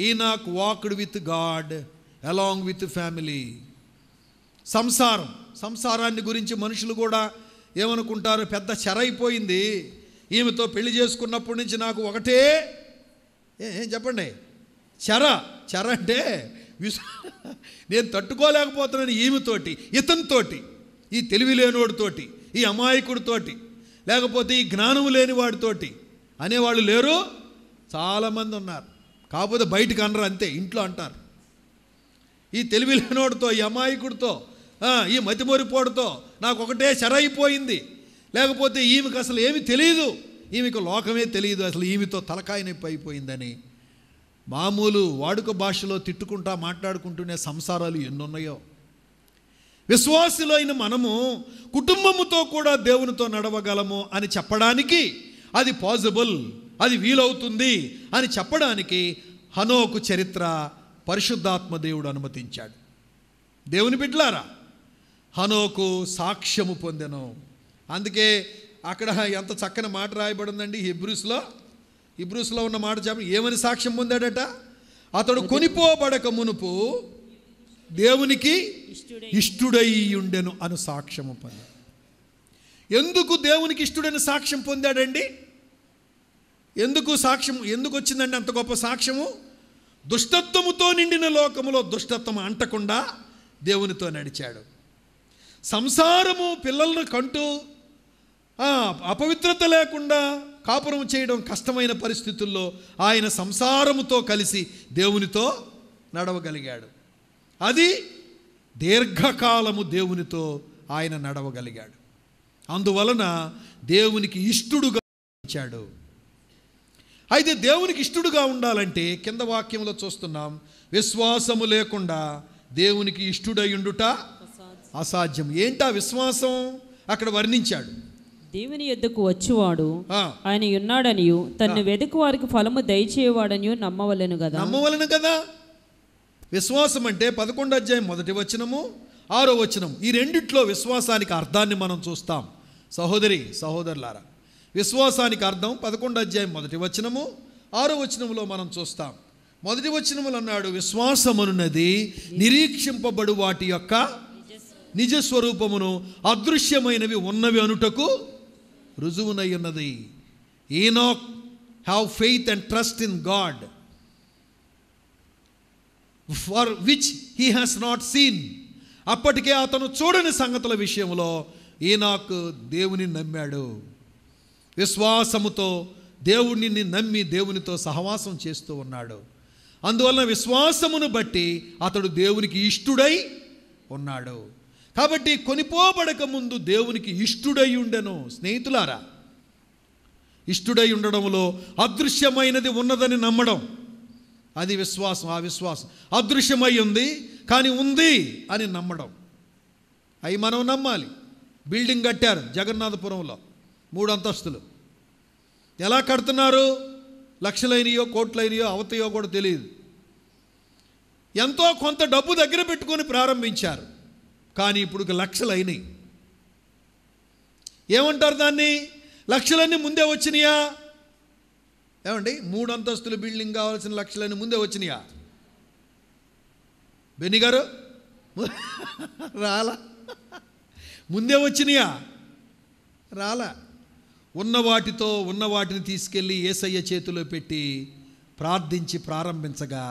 Enoch walked with God along with family. సంసారాన్ని గురించి మనుషులు కూడా ఏమనుకుంటారు, పెద్ద చెర అయిపోయింది, ఈమెతో పెళ్లి చేసుకున్నప్పటి నుంచి నాకు ఒకటే ఏం చెప్పండి, చెర అంటే నేను తట్టుకోలేకపోతున్నాను ఈమెతోటి, ఇతనితోటి, ఈ తెలివి లేనివాడితోటి, ఈ అమాయకుడితోటి, లేకపోతే ఈ జ్ఞానం లేని వాడితోటి అనేవాళ్ళు లేరు, చాలామంది ఉన్నారు. కాకపోతే బయటకు అనరు, అంతే, ఇంట్లో అంటారు. ఈ తెలివి లేనివాడితో, ఈ అమాయకుడితో, ఈ మతిమరిపోడుతో నాకు ఒకటే చెర అయిపోయింది, లేకపోతే ఈమెకు అసలు ఏమి తెలియదు, ఈమెకు లోకమే తెలియదు, అసలు ఈమెతో తలకాయ నొప్పి అయిపోయిందని మామూలు వాడుక భాషలో తిట్టుకుంటా మాట్లాడుకుంటూనే సంసారాలు ఎన్నున్నాయో. విశ్వాసులైన మనము కుటుంబముతో కూడా దేవునితో నడవగలము అని చెప్పడానికి, అది పాసిబుల్, అది వీలవుతుంది అని చెప్పడానికి హనోకు చరిత్ర పరిశుద్ధాత్మ దేవుడు అనుమతించాడు. దేవుని బిడ్డలారా, హనోకు సాక్ష్యము పొందెను. అందుకే అక్కడ ఎంత చక్కని మాట రాయబడిందండి హిబ్రూస్లో ఉన్న మాట చెప్పండి. ఏమని సాక్ష్యం పొందాడట? అతడు కొనిపోబడక మునుపు దేవునికి ఇష్టుడై ఉండెను అను సాక్ష్యము పొందాడు. ఎందుకు దేవునికి ఇష్టుడైన సాక్ష్యం పొందాడండి? ఎందుకు వచ్చిందండి అంత గొప్ప సాక్ష్యము? దుష్టత్వముతో నిండిన లోకములో దుష్టత్వం అంటకుండా దేవునితో నడిచాడు. సంసారము పిల్లలను కంటూ అపవిత్రత లేకుండా కాపురం చేయడం కష్టమైన పరిస్థితుల్లో ఆయన సంసారముతో కలిసి దేవునితో నడవగలిగాడు. అది దీర్ఘకాలము దేవునితో ఆయన నడవగలిగాడు. అందువలన దేవునికి ఇష్టుడుగా ఇచ్చాడు. అయితే దేవునికి ఇష్టుడుగా ఉండాలంటే కింద వాక్యంలో చూస్తున్నాం, విశ్వాసము లేకుండా దేవునికి ఇష్టుడయుండుట అసాధ్యం. ఏంటా విశ్వాసం? అక్కడ వర్ణించాడు. దేవుని యొద్దకు వచ్చువాడు ఆయన ఉన్నాడనియు తన్ను వెదుకు వారికి ఫలము దయచేయవాడనియు నమ్మవలెను కదా. విశ్వాసం అంటే 11వ అధ్యాయం 1వ వచనము 6వ వచనం, ఈ రెండిట్లో విశ్వాసానికి అర్థాన్ని మనం చూస్తాం. సహోదరులారా, విశ్వాసానికి అర్థం 11వ అధ్యాయం 1వ వచనము 6వ వచనంలో మనం చూస్తాం. 1వ వచనములు అన్నాడు, విశ్వాసమునున్నది నిరీక్షింపబడు వాటి యొక్క నిజస్వరూపమును అదృశ్యమైనవి ఉన్నవి అనుటకు రుజువునై ఉన్నది. Enoch have faith and trust in God for which he has not seen. అప్పటికే అతను చూడని సంగతుల విషయంలో ఈనాక్ దేవుని నమ్మాడు. విశ్వాసముతో దేవుడిని నమ్మి దేవునితో సహవాసం చేస్తూ ఉన్నాడు. అందువలన విశ్వాసమును బట్టి అతడు దేవునికి ఇష్టుడై ఉన్నాడు. కాబట్టి కొనిపోబడక ముందు దేవునికి ఇష్టుడై ఉండెను. స్నేహితులారా, ఇష్టుడై ఉండడంలో అదృశ్యమైనది ఉన్నదని నమ్మడం, అది విశ్వాసం. ఆ విశ్వాసం అదృశ్యమై ఉంది కానీ ఉంది అని నమ్మడం, అవి మనం నమ్మాలి. బిల్డింగ్ కట్టారు జగన్నాథపురంలో 3 అంతస్తులు. ఎలా కడుతున్నారు? లక్షలైనయో కోట్లైనయో అవతయో కూడా తెలియదు. ఎంతో కొంత డబ్బు దగ్గర పెట్టుకొని ప్రారంభించారు, కానీ ఇప్పుడు లక్షలైనవి. ఏమంటారు దాన్ని? లక్షలన్నీ ముందే వచ్చినాయా? ఏమండి, 3 అంతస్తుల బిల్డింగ్ కావాల్సిన లక్షలన్నీ ముందే వచ్చినాయా? బెన్ని గారు రాలా? ముందే వచ్చినాయా? రాలా. ఉన్న వాటిని తీసుకెళ్ళి యేసయ్య చేతిలో పెట్టి ప్రార్థించి ప్రారంభించగా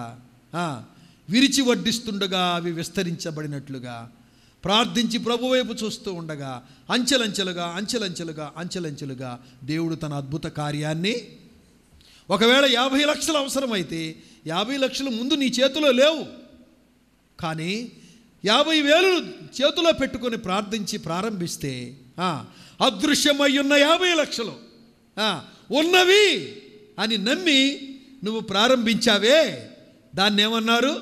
విరిచి వడ్డిస్తుండగా అవి విస్తరించబడినట్లుగా ప్రార్థించి ప్రభు వైపు చూస్తూ ఉండగా అంచెలంచెలుగా అంచెలంచెలుగా అంచెలంచెలుగా దేవుడు తన అద్భుత కార్యాన్ని, ఒకవేళ 50 లక్షలు అవసరమైతే 50 లక్షలు ముందు నీ చేతిలో లేవు, కానీ 50,000 చేతిలో పెట్టుకొని ప్రార్థించి ప్రారంభిస్తే అదృశ్యమై ఉన్న 50 లక్షలు ఉన్నవి అని నమ్మి నువ్వు ప్రారంభించావే, దాన్ని ఏమన్నారు?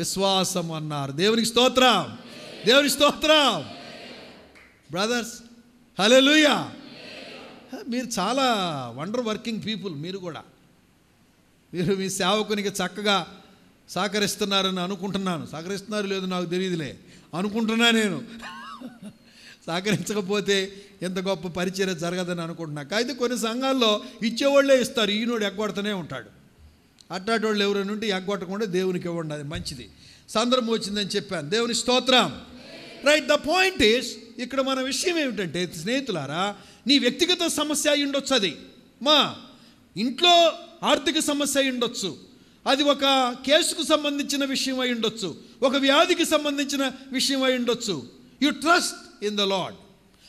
విశ్వాసం అన్నారు. దేవునికి స్తోత్రం, దేవునికి స్తోత్రం. బ్రదర్స్, హల్లెలూయా. మీరు చాలా వండర్ వర్కింగ్ పీపుల్. మీరు కూడా మీరు మీ సేవకునికి చక్కగా సహకరిస్తున్నారని అనుకుంటున్నాను. సహకరిస్తున్నారు లేదు నాకు తెలియదులే, అనుకుంటున్నా నేను. సహకరించకపోతే ఎంత గొప్ప పరిచర్య జరగదని అనుకుంటున్నా. అయితే కొన్ని సంఘాల్లో ఇచ్చేవాళ్ళే ఇస్తారు, ఈయనోడు ఎగ్గొడుతూనే ఉంటాడు. అట్టాటి వాళ్ళు ఎవరైనా ఉంటే ఎగ్గొట్టకుండా దేవునికి ఇవ్వండి, అది మంచిది. సందర్భం వచ్చిందని చెప్పాను. దేవుని స్తోత్రం. రైట్. ద పాయింట్ ఈస్, ఇక్కడ మన విషయం ఏమిటంటే స్నేహితులారా, నీ వ్యక్తిగత సమస్య అయి ఉండొచ్చు, అది మా ఇంట్లో ఆర్థిక సమస్య అయి ఉండొచ్చు, అది ఒక కేసుకు సంబంధించిన విషయం అయి ఉండొచ్చు, ఒక వ్యాధికి సంబంధించిన విషయం అయి ఉండొచ్చు. You trust in the Lord.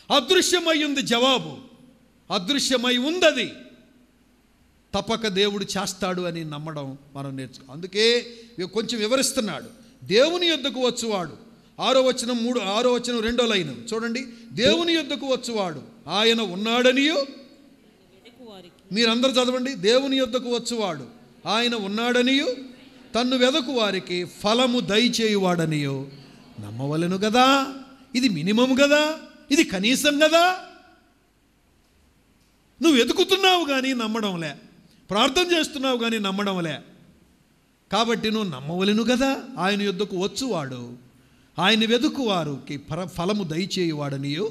అదృశ్యమై ఉంది జవాబు, అదృశ్యమై ఉందది, తప్పక దేవుడు చేస్తాడు అని నమ్మడం మనం నేర్చుకో. అందుకే కొంచెం వివరిస్తున్నాడు. దేవుని యొద్దకు వచ్చువాడు, 6వ వచనం 2వ లైన్ చూడండి. దేవుని యొద్దకు వచ్చువాడు ఆయన ఉన్నాడనియు, మీరందరూ చదవండి. దేవుని యొద్దకు వచ్చువాడు ఆయన ఉన్నాడనియు, తన్ను వెదకు వారికి ఫలము దయచేయువాడనియు నమ్మవలెను కదా. ఇది మినిమం కదా, ఇది కనీసం కదా. నువ్వు వెతుకుతున్నావు కానీ నమ్మడంలే, ప్రార్థన చేస్తున్నావు కానీ నమ్మడంలే. కాబట్టి నువ్వు నమ్మవలెను కదా. ఆయన యొద్దకు వచ్చువాడు ఆయన వెతుకువారికి ఫలము దయచేయువాడనియు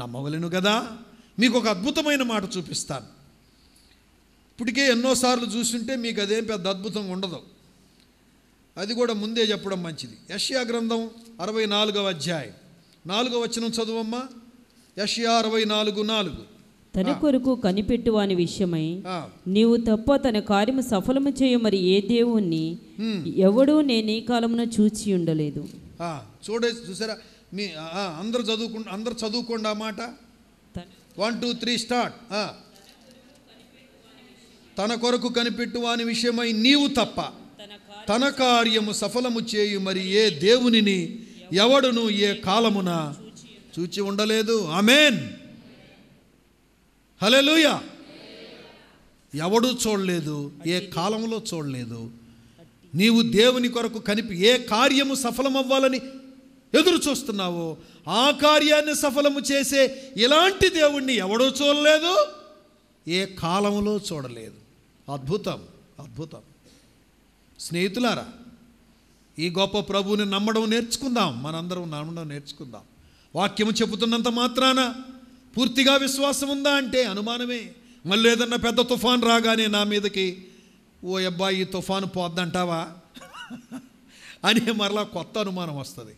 నమ్మవలెను కదా. మీకు ఒక అద్భుతమైన మాట చూపిస్తాను. ఇప్పటికే ఎన్నోసార్లు చూస్తుంటే మీకు అదేం పెద్ద అద్భుతంగా ఉండదు, అది కూడా ముందే చెప్పడం మంచిది. యెషయా గ్రంథం 64వ అధ్యాయం 4వ వచనం చదువమ్మా. యెషయా 64:4. తన కొరకు కనిపెట్టు వాని విషయమై నీవు తప్ప తన కార్యము సఫలము చేయ మరి ఏ దేవుణ్ణి ఎవడూ నేను ఈ కాలమున చూచి ఉండలేదు. చూసారా, మీ అందరు చదువుకోండి ఆ మాట. 1 2 3 స్టార్ట్. తన కొరకు కనిపెట్టు వాని విషయమై నీవు తప్ప తన కార్యము సఫలము చేయు మరి ఏ దేవునిని ఎవడును ఏ కాలమున చూచి ఉండలేదు. ఆమేన్, హల్లెలూయా. ఎవడు చూడలేదు, ఏ కాలంలో చూడలేదు. నీవు దేవుని కొరకు ఏ కార్యము సఫలమవ్వాలని ఎదురు చూస్తున్నావో ఆ కార్యాన్ని సఫలము చేసే ఇలాంటి దేవుణ్ణి ఎవడూ చూడలేదు, ఏ కాలంలో చూడలేదు. అద్భుతం, అద్భుతం. స్నేహితులారా, ఈ గొప్ప ప్రభువుని నమ్మడం నేర్చుకుందాం. మనందరం నమ్మడం నేర్చుకుందాం. వాక్యము చెబుతున్నంత మాత్రాన పూర్తిగా విశ్వాసం ఉందా అంటే అనుమానమే. మళ్ళీ ఏదన్నా పెద్ద తుఫాన్ రాగానే నా మీదకి ఓ అబ్బాయి ఈ తుఫాను పోద్దంటావా అని మరలా కొత్త అనుమానం వస్తుంది.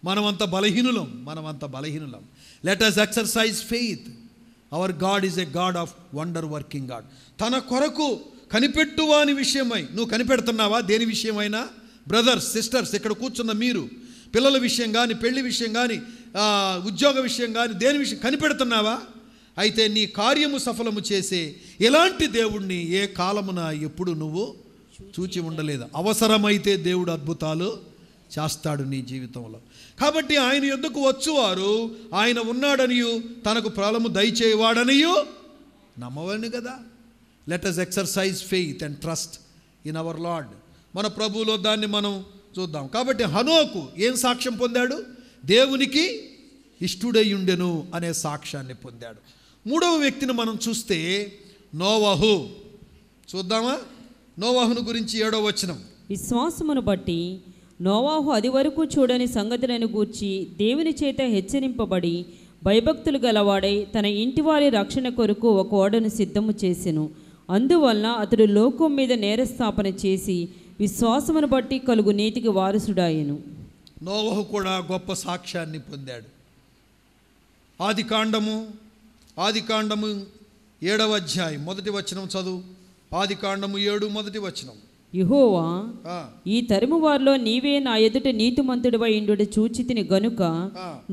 మనమంత బలహీనులం. Let us exercise faith. Our God is a God of wonder working God. తన కొరకు కనిపెట్టువాని విషయమై నువ్వు కనిపెడుతున్నావా? దేని విషయమైనా? బ్రదర్స్, సిస్టర్స్, ఇక్కడ కూర్చున్న మీరు పిల్లల విషయం కానీ, పెళ్లి విషయం కానీ, ఉద్యోగ విషయం కానీ, దేని విషయం కనిపెడుతున్నావా? అయితే నీ కార్యము సఫలము చేసే ఎలాంటి దేవుణ్ణి ఏ కాలమున ఎప్పుడు నువ్వు చూచి ఉండలేదు. అవసరమైతే దేవుడు అద్భుతాలు చేస్తాడు నీ జీవితంలో. కాబట్టి ఆయన యొద్దకు వచ్చువారు ఆయన ఉన్నాడనియు తనకు ఫలము దయచేవాడనియు నమ్మవని కదా. Let us exercise faith and trust in our Lord. మన ప్రభువులో దాన్ని మనం చూద్దాం. కాబట్టి హనోకు ఏం సాక్ష్యం పొందాడు? దేవునికి ఇష్టుడై ఉండెను అనే సాక్ష్యాన్ని పొందాడు. 3వ వ్యక్తిని మనం చూస్తే నోవహు. చూద్దామా? నోవహును గురించి 7వ వచనం. విశ్వాసమును బట్టి నోవాహు అది వరకు చూడని సంగతులను గూర్చి దేవుని చేత హెచ్చరింపబడి భయభక్తులు గలవాడై తన ఇంటివారి రక్షణ కొరకు ఒక ఓడను సిద్ధము చేసెను. అందువలన అతడు లోకం మీద నేరస్థాపన చేసి విశ్వాసమును బట్టి కలుగు నీతికి వారసుడాయెను. నోవహు కూడా గొప్ప సాక్ష్యాన్ని పొందాడు. ఆదికాండము 7వ అధ్యాయం 1వ వచనం చదువు. ఆదికాండము 7 1వ వచనం. యెహోవా, ఆ, ఈ తరము వారిలో నీవే నా ఎదుట నీతిమంతుడివై ఇండుట చూచితిని గనుక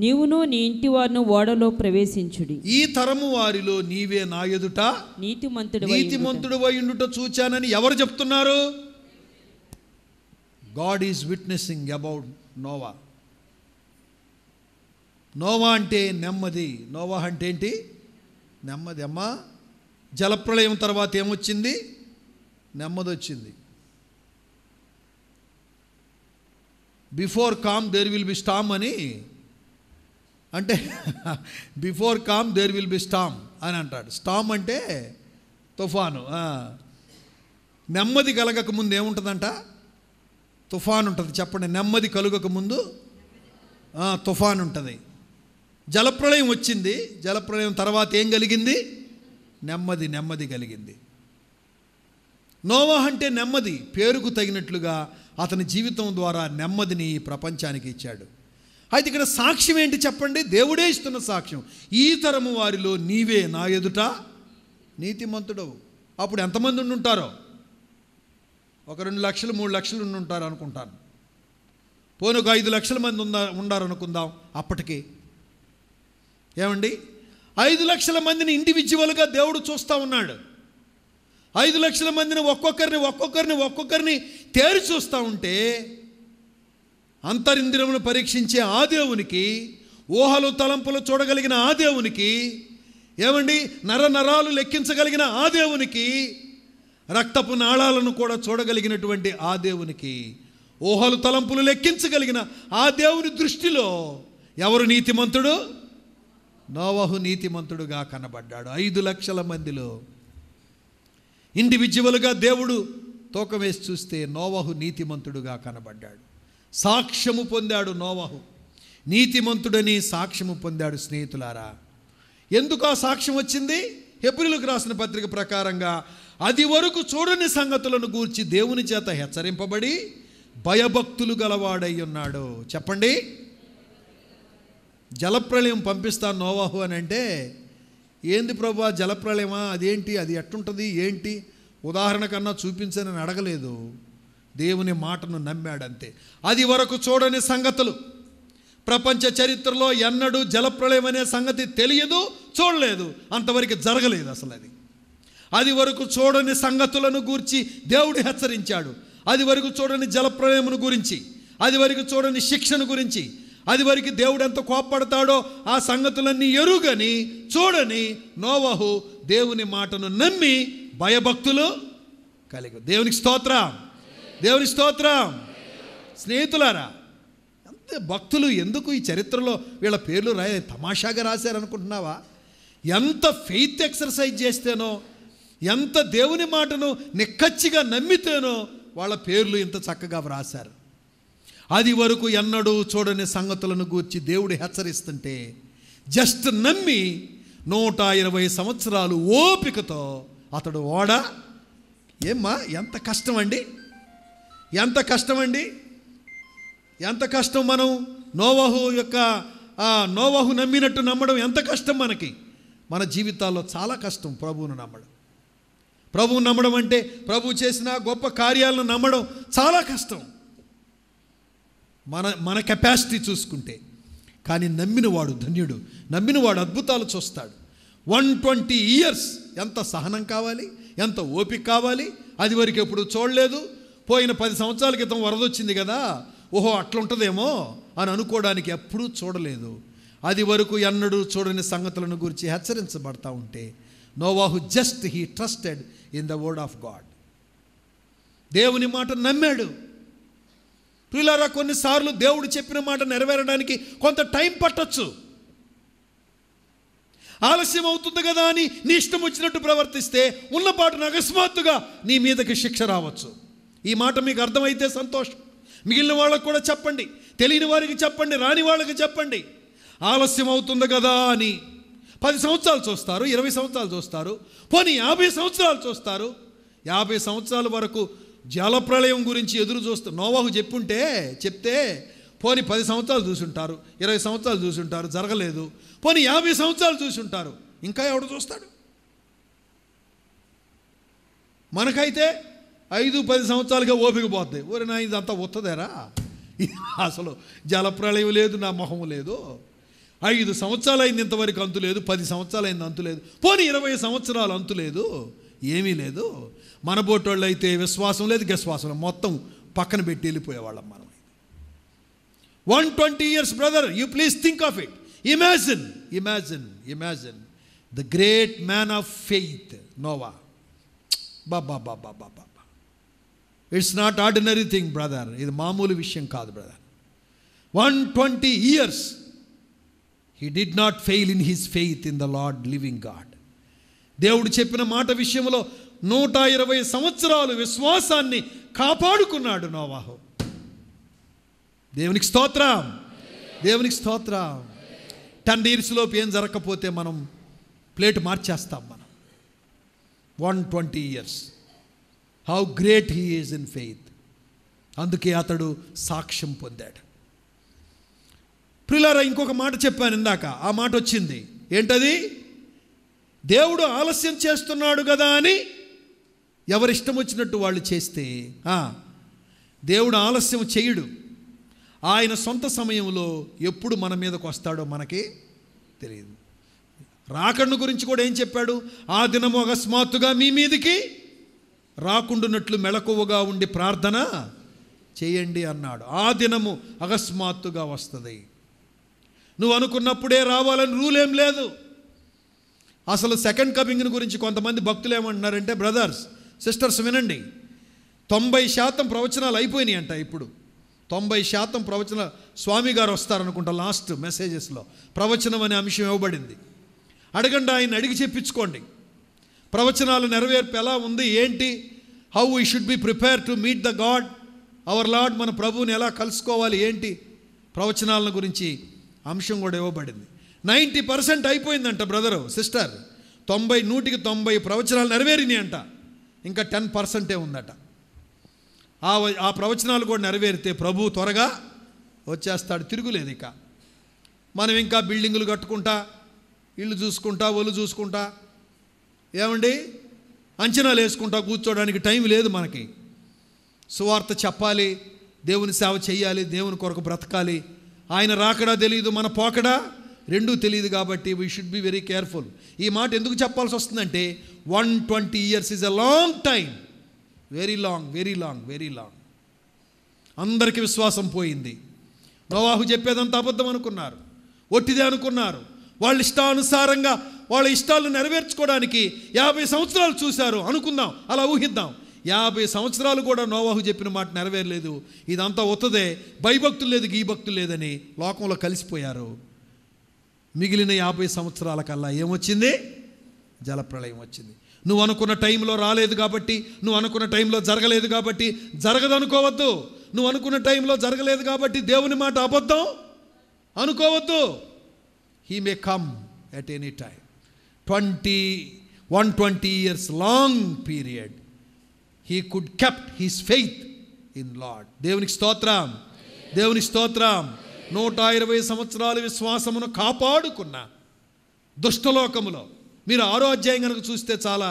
నీవును నీ ఇంటి వారును ఓడలో ప్రవేశించుడి. ఈ తరము వారిలో నీవే నా ఎదుట నీతిమంతుడివై ఉండుట చూచానని ఎవరు చెప్తున్నారు? God is witnessing about Noah. Noah అంటే నెమ్మది. నోవా అంటే ఏంటి? నెమ్మది. అమ్మా, జలప్రళయం తర్వాత ఏమొచ్చింది? నెమ్మది వచ్చింది. Before calm there will be storm అని అంటే before calm there will be storm అని అంటాడు. స్టామ్ అంటే తుఫాను. నెమ్మది కలగక ముందు ఏముంటుందంట? తుఫాను ఉంటుంది. చెప్పండి, నెమ్మది కలుగక ముందు తుఫాను ఉంటుంది. జలప్రళయం వచ్చింది. జలప్రళయం తర్వాత ఏం కలిగింది? నెమ్మది కలిగింది. నోవా అంటే నెమ్మది. పేరుకు తగినట్లుగా అతని జీవితం ద్వారా నెమ్మదిని ఈ ప్రపంచానికి ఇచ్చాడు. అయితే ఇక్కడ సాక్ష్యం ఏంటి చెప్పండి? దేవుడే ఇస్తున్న సాక్ష్యం. ఈ తరము వారిలో నీవే నా ఎదుట నీతిమంతుడవు. అప్పుడు ఎంతమంది ఉండుంటారో? ఒక 2 లక్షలు 3 లక్షలు ఉండుంటారు అనుకుంటాను. పోనీ ఒక 5 లక్షల మంది ఉండారనుకుందాం అప్పటికి. ఏమండి, 5 లక్షల మందిని ఇండివిజువల్గా దేవుడు చూస్తూ ఉన్నాడు. 5 లక్షల మందిని ఒక్కొక్కరిని తేరి చూస్తూ ఉంటే అంతరింద్రియమును పరీక్షించే ఆ దేవునికి, ఊహలు తలంపులు చూడగలిగిన ఆ దేవునికి, ఏమండి నరాలు లెక్కించగలిగిన ఆ దేవునికి, రక్తపు నాళాలను కూడా చూడగలిగినటువంటి ఆ దేవునికి, ఊహలు తలంపులు లెక్కించగలిగిన ఆ దేవుని దృష్టిలో ఎవరు నీతిమంతుడు? నోవహు నీతిమంతుడుగా కనబడ్డాడు. 5 లక్షల మందిలో ఇండివిజువల్గా దేవుడు తూకం వేసి చూస్తే నోవహు నీతిమంతుడుగా కనబడ్డాడు. సాక్ష్యము పొందాడు నోవహు. నీతిమంతుడని సాక్ష్యము పొందాడు. స్నేహితులారా, ఎందుకు ఆ సాక్ష్యం వచ్చింది? హెబ్రీయులకు రాసిన పత్రిక ప్రకారంగా అది వరకు చూడని సంగతులను గూర్చి దేవుని చేత హెచ్చరింపబడి భయభక్తులు గలవాడై ఉన్నాడు. చెప్పండి, జలప్రళయం పంపిస్తాను నోవహు అని అంటే, ఏంది ప్రభువా జలప్రళయమా? అదేంటి? అది ఎట్టుంటుంది? ఏంటి? ఉదాహరణ కన్నా చూపించని అడగలేదు. దేవుని మాటను నమ్మాడంతే. అది వరకు చూడని సంగతులు, ప్రపంచ చరిత్రలో ఎన్నడూ జలప్రళయం అనే సంగతి తెలియదు, చూడలేదు, అంతవరకు జరగలేదు అసలు. అది వరకు చూడని సంగతులను గూర్చి దేవుడు హెచ్చరించాడు. అది వరకు చూడని జలప్రళయమును గురించి, అది వరకు చూడని శిక్షను గురించి, అది వరకు దేవుడు ఎంత కోప్పడతాడో ఆ సంగతులన్నీ ఎరుగని చూడని నోవహు దేవుని మాటను నమ్మి భయభక్తులు కలిగి. దేవునికి స్తోత్రం, దేవుని స్తోత్రం. స్నేహితులారా, అంతే భక్తులు ఎందుకు ఈ చరిత్రలో వీళ్ళ పేర్లు తమాషాగా రాశారనుకుంటున్నావా? ఎంత ఫెయిత్ ఎక్సర్సైజ్ చేస్తేనో, ఎంత దేవుని మాటను నిక్కచ్చిగా నమ్మితేనో వాళ్ళ పేర్లు ఇంత చక్కగా వ్రాశారు. అది వరకు ఎన్నడూ చూడని సంగతులను గూర్చి దేవుడు హెచ్చరిస్తుంటే జస్ట్ నమ్మి 120 సంవత్సరాలు ఓపికతో అతడు ఓడ. ఏమ్మా, ఎంత కష్టం అండి, ఎంత కష్టం అండి, ఎంత కష్టం. మనం నోవహు నమ్మినట్టు నమ్మడం ఎంత కష్టం మనకి. మన జీవితాల్లో చాలా కష్టం ప్రభువును నమ్మడం. ప్రభువును నమ్మడం అంటే ప్రభు చేసిన గొప్ప కార్యాలను నమ్మడం చాలా కష్టం మన కెపాసిటీ చూసుకుంటే. కానీ నమ్మినవాడు ధన్యుడు. నమ్మినవాడు అద్భుతాలు చూస్తాడు. 120 years ఎంత సహనం కావాలి, ఎంత ఓపిక కావాలి. అది వరకు ఎప్పుడు చూడలేదు. పోయిన 10 సంవత్సరాల క్రితం వరదొచ్చింది కదా, ఓహో అట్లుంటుందేమో అని అనుకోవడానికి ఎప్పుడూ చూడలేదు. అది వరకు ఎన్నడూ చూడని సంగతులను గురించి హెచ్చరించబడతా ఉంటే నోవాహు just he trusted in the word of God. దేవుని మాట నమ్మాడు. ప్రియులారా, కొన్నిసార్లు దేవుడు చెప్పిన మాట నెరవేరడానికి కొంత టైం పట్టొచ్చు. ఆలస్యం అవుతుంది కదా అని నీ ఇష్టం వచ్చినట్టు ప్రవర్తిస్తే ఉన్నపాటున అకస్మాత్తుగా నీ మీదకి శిక్ష రావచ్చు. ఈ మాట మీకు అర్థమైతే సంతోషం. మిగిలిన వాళ్ళకు కూడా చెప్పండి, తెలియని వారికి చెప్పండి, రాని వాళ్ళకి చెప్పండి. ఆలస్యం అవుతుంది కదా అని 10 సంవత్సరాలు చూస్తారు, 20 సంవత్సరాలు చూస్తారు, పోనీ 50 సంవత్సరాలు చూస్తారు. 50 సంవత్సరాల వరకు జలప్రళయం గురించి ఎదురు చూస్తూ నోవాహు చెప్తే పోనీ 10 సంవత్సరాలు చూసుంటారు, 20 సంవత్సరాలు చూసుంటారు, జరగలేదు. పోనీ 50 సంవత్సరాలు చూసుంటారు, ఇంకా ఎవడు చూస్తాడు? మనకైతే 5-10 సంవత్సరాలుగా ఓపిక పోతుంది. ఓరి నా ఇదంతా వస్తుందేరా, అసలు జలప్రళయం లేదు, నా మొహం లేదు. 5 సంవత్సరాలు అయింది ఇంతవరకు అంతు లేదు, 10 సంవత్సరాలు అయింది అంతు లేదు, పోనీ 20 సంవత్సరాలు అంతు లేదు, ఏమీ లేదు. మన బోటోళ్ళు అయితే విశ్వాసం లేదు, విశ్వాసం మొత్తం పక్కన పెట్టి వెళ్ళిపోయేవాళ్ళం మనం. 120 years, brother, you please think of it. Imagine the great man of faith, Noah. Ba. It's not ordinary thing, brother. ఇది మామూలు విషయం కాదు, brother. 120 years he did not fail in his faith in the Lord living God. దేవుడు చెప్పిన మాట విషయంలో 120 సంవత్సరాలు విశ్వాసాన్ని కాపాడుకున్నాడు నోవాహు. దేవునికి స్తోత్రం, దేవునికి స్తోత్రం. 10 years లోపు ఏం జరగకపోతే మనం ప్లేట్ మార్చేస్తాం మనం. 120 years. How great he is in faith. అందుకే అతడు సాక్ష్యం పొందాడు. ప్రియులారా, ఇంకొక మాట చెప్పాను ఇందాక, ఆ మాట వచ్చింది. ఏంటది? దేవుడు ఆలస్యం చేస్తున్నాడు కదా అని ఎవరిష్టం వచ్చినట్టు వాళ్ళు చేస్తే దేవుడు ఆలస్యం చేయడు. ఆయన సొంత సమయంలో ఎప్పుడు మన మీదకు వస్తాడో మనకి తెలియదు. రాకడను గురించి కూడా ఏం చెప్పాడు? ఆ దినము అకస్మాత్తుగా మీ మీదికి రాకుండానట్లు మెలకువగా ఉండి ప్రార్థన చేయండి అన్నాడు. ఆ దినము అకస్మాత్తుగా వస్తుంది. నువ్వు అనుకున్నప్పుడే రావాలని రూల్ ఏం లేదు. అసలు సెకండ్ కమింగ్ గురించి కొంతమంది భక్తులు ఏమంటున్నారంటే, బ్రదర్స్ సిస్టర్స్ వినండి, 90% ప్రవచనాలు అయిపోయినాయి అంట. ఇప్పుడు 90% ప్రవచన స్వామి గారు వస్తారనుకుంటా. లాస్ట్ మెసేజెస్లో ప్రవచనం అనే అంశం ఇవ్వబడింది. అడగండి, ఆయన అడిగి చెప్పించుకోండి. ప్రవచనాలు నెరవేర్పు ఎలా ఉంది, ఏంటి, how we should be prepare to meet the God our Lord, మన ప్రభువుని ఎలా కలుసుకోవాలి, ఏంటి, ప్రవచనాల గురించి అంశం కూడా ఇవ్వబడింది. 90% అయిపోయిందంట బ్రదరు సిస్టర్. 100% ప్రవచనాలు నెరవేరినాయి అంట. ఇంకా 10% ఉందట. ఆ ప్రవచనాలు కూడా నెరవేరితే ప్రభు త్వరగా వచ్చేస్తాడు, తిరుగులేదు ఇక. మనం ఇంకా బిల్డింగులు కట్టుకుంటా, ఇల్లు చూసుకుంటా, ఒళ్ళు చూసుకుంటా, ఏమండి అంచనాలు వేసుకుంటా కూర్చోడానికి టైం లేదు మనకి. సువార్త చెప్పాలి, దేవుని సేవ చేయాలి, దేవుని కొరకు బ్రతకాలి. ఆయన రాకడా తెలియదు, మన పోకడా రెండూ తెలియదు. కాబట్టి we should be very careful. ఈ మాట ఎందుకు చెప్పాల్సి వస్తుందంటే 120 years is a long time. Very long. అందరికీ విశ్వాసం పోయింది. నోవాహు చెప్పేదంతా అబద్ధం అనుకున్నారు, ఒట్టిదే అనుకున్నారు. వాళ్ళ ఇష్టానుసారంగా వాళ్ళ ఇష్టాలను నెరవేర్చుకోవడానికి 50 సంవత్సరాలు చూశారు అనుకుందాం, అలా ఊహిద్దాం. 50 సంవత్సరాలు కూడా నోవాహు చెప్పిన మాట నెరవేరలేదు. ఇదంతా ఒత్తదే, భయభక్తులు లేదు, గీభక్తులు లేదని లోకంలో కలిసిపోయారు. మిగిలిన 50 సంవత్సరాల కల్లా ఏమొచ్చింది? జలప్రళయం వచ్చింది. నువ్వు అనుకున్న టైంలో రాలేదు కాబట్టి, నువ్వు అనుకున్న టైంలో జరగలేదు కాబట్టి జరగదనుకోవద్దు. నువ్వు అనుకున్న టైంలో జరగలేదు కాబట్టి దేవుని మాట అబద్ధం అనుకోవద్దు. He may come at any time. 120 years long period he could kept his faith in lord. దేవునికి స్తోత్రం, దేవునికి స్తోత్రం. 120 సంవత్సరాలు విశ్వాసమును కాపాడుకున్న దుష్టలోకములో మీరు 6వ అధ్యాయం కనుక చూస్తే చాలా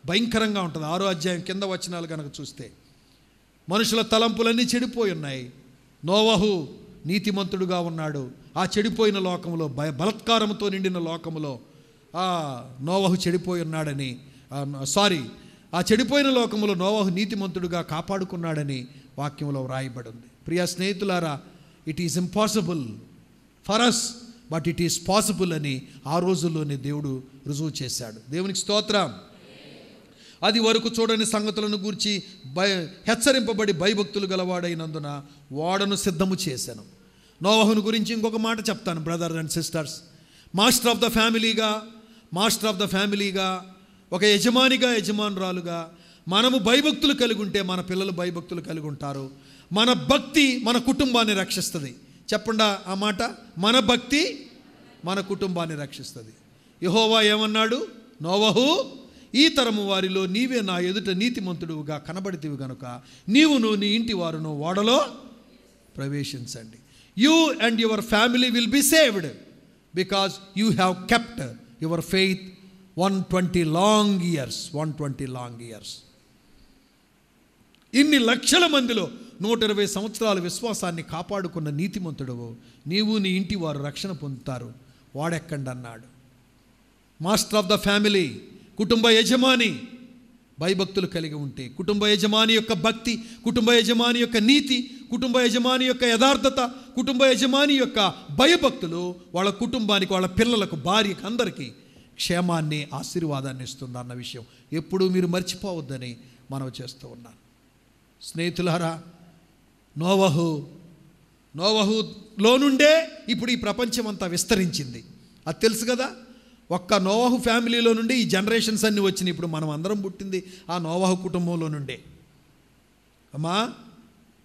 భయంకరంగా ఉంటుంది. 6వ అధ్యాయం కింద వచనాలు కనుక చూస్తే మనుషుల తలంపులన్నీ చెడిపోయి ఉన్నాయి. నోవహు నీతిమంతుడుగా ఉన్నాడు. ఆ చెడిపోయిన లోకంలో, బలత్కారంతో నిండిన లోకములో నోవహు చెడిపోయి ఉన్నాడని, ఆ చెడిపోయిన లోకములో నోవహు నీతిమంతుడుగా కాపాడుకున్నాడని వాక్యంలో వ్రాయబడి ఉంది. ప్రియ స్నేహితులారా, it is impossible for us but it is possible అని ఆ రోజుల్లోనే దేవుడు రుజువు చేశాడు. దేవునికి స్తోత్రం. అది వరకు చూడని సంగతులను గూర్చి హెచ్చరింపబడి భయభక్తులు గలవాడైనందున ఓడను సిద్ధము చేశాను. నోవహును గురించి ఇంకొక మాట చెప్తాను brother and sisters. Master of the ఫ్యామిలీగా ఒక యజమానురాలుగా మనము భయభక్తులు కలిగి ఉంటే మన పిల్లలు భయభక్తులు కలిగి ఉంటారు. మన భక్తి మన కుటుంబాన్ని రక్షిస్తుంది. చెప్పండి ఆ మాట, మన భక్తి మన కుటుంబాన్ని రక్షిస్తుంది. యెహోవా ఏమన్నాడు? నోవహు, ఈ తరము వారిలో నీవే నా ఎదుట నీతిమంతుడుగా కనబడితివి గనుక నీవును నీ ఇంటి వారును ఓడలో ప్రవేశించండి. You and your family will be saved because you have kept your faith 120 long years. ఇన్ని లక్షల మందిలో 120 సంవత్సరాల విశ్వాసాన్ని కాపాడుకున్న నీతిమంతుడవు నీవు నీ ఇంటి వారు రక్షణ పొందుతారు, వాడెక్కండి అన్నాడు. మాస్టర్ ఆఫ్ ద ఫ్యామిలీ, కుటుంబ యజమాని భయభక్తులు కలిగి ఉంటే, కుటుంబ యజమాని యొక్క భక్తి, కుటుంబ యజమాని యొక్క నీతి, కుటుంబ యజమాని యొక్క యథార్థత, కుటుంబ యజమాని యొక్క భయభక్తులు వాళ్ళ కుటుంబానికి, వాళ్ళ పిల్లలకు, భార్యకు, అందరికీ క్షేమాన్ని, ఆశీర్వాదాన్ని ఇస్తుంది అన్న విషయం ఎప్పుడూ మీరు మర్చిపోవద్దని మనవి చేస్తూ ఉన్నాను. స్నేహితులారా, నోవహులో నుండే ఇప్పుడు ఈ ప్రపంచం అంతా విస్తరించింది. అది తెలుసు కదా. ఒక్క నోవహు ఫ్యామిలీలో నుండి ఈ జనరేషన్స్ అన్నీ వచ్చినాయి. ఇప్పుడు మనం అందరం పుట్టింది ఆ నోవహు కుటుంబంలో నుండే. అమ్మా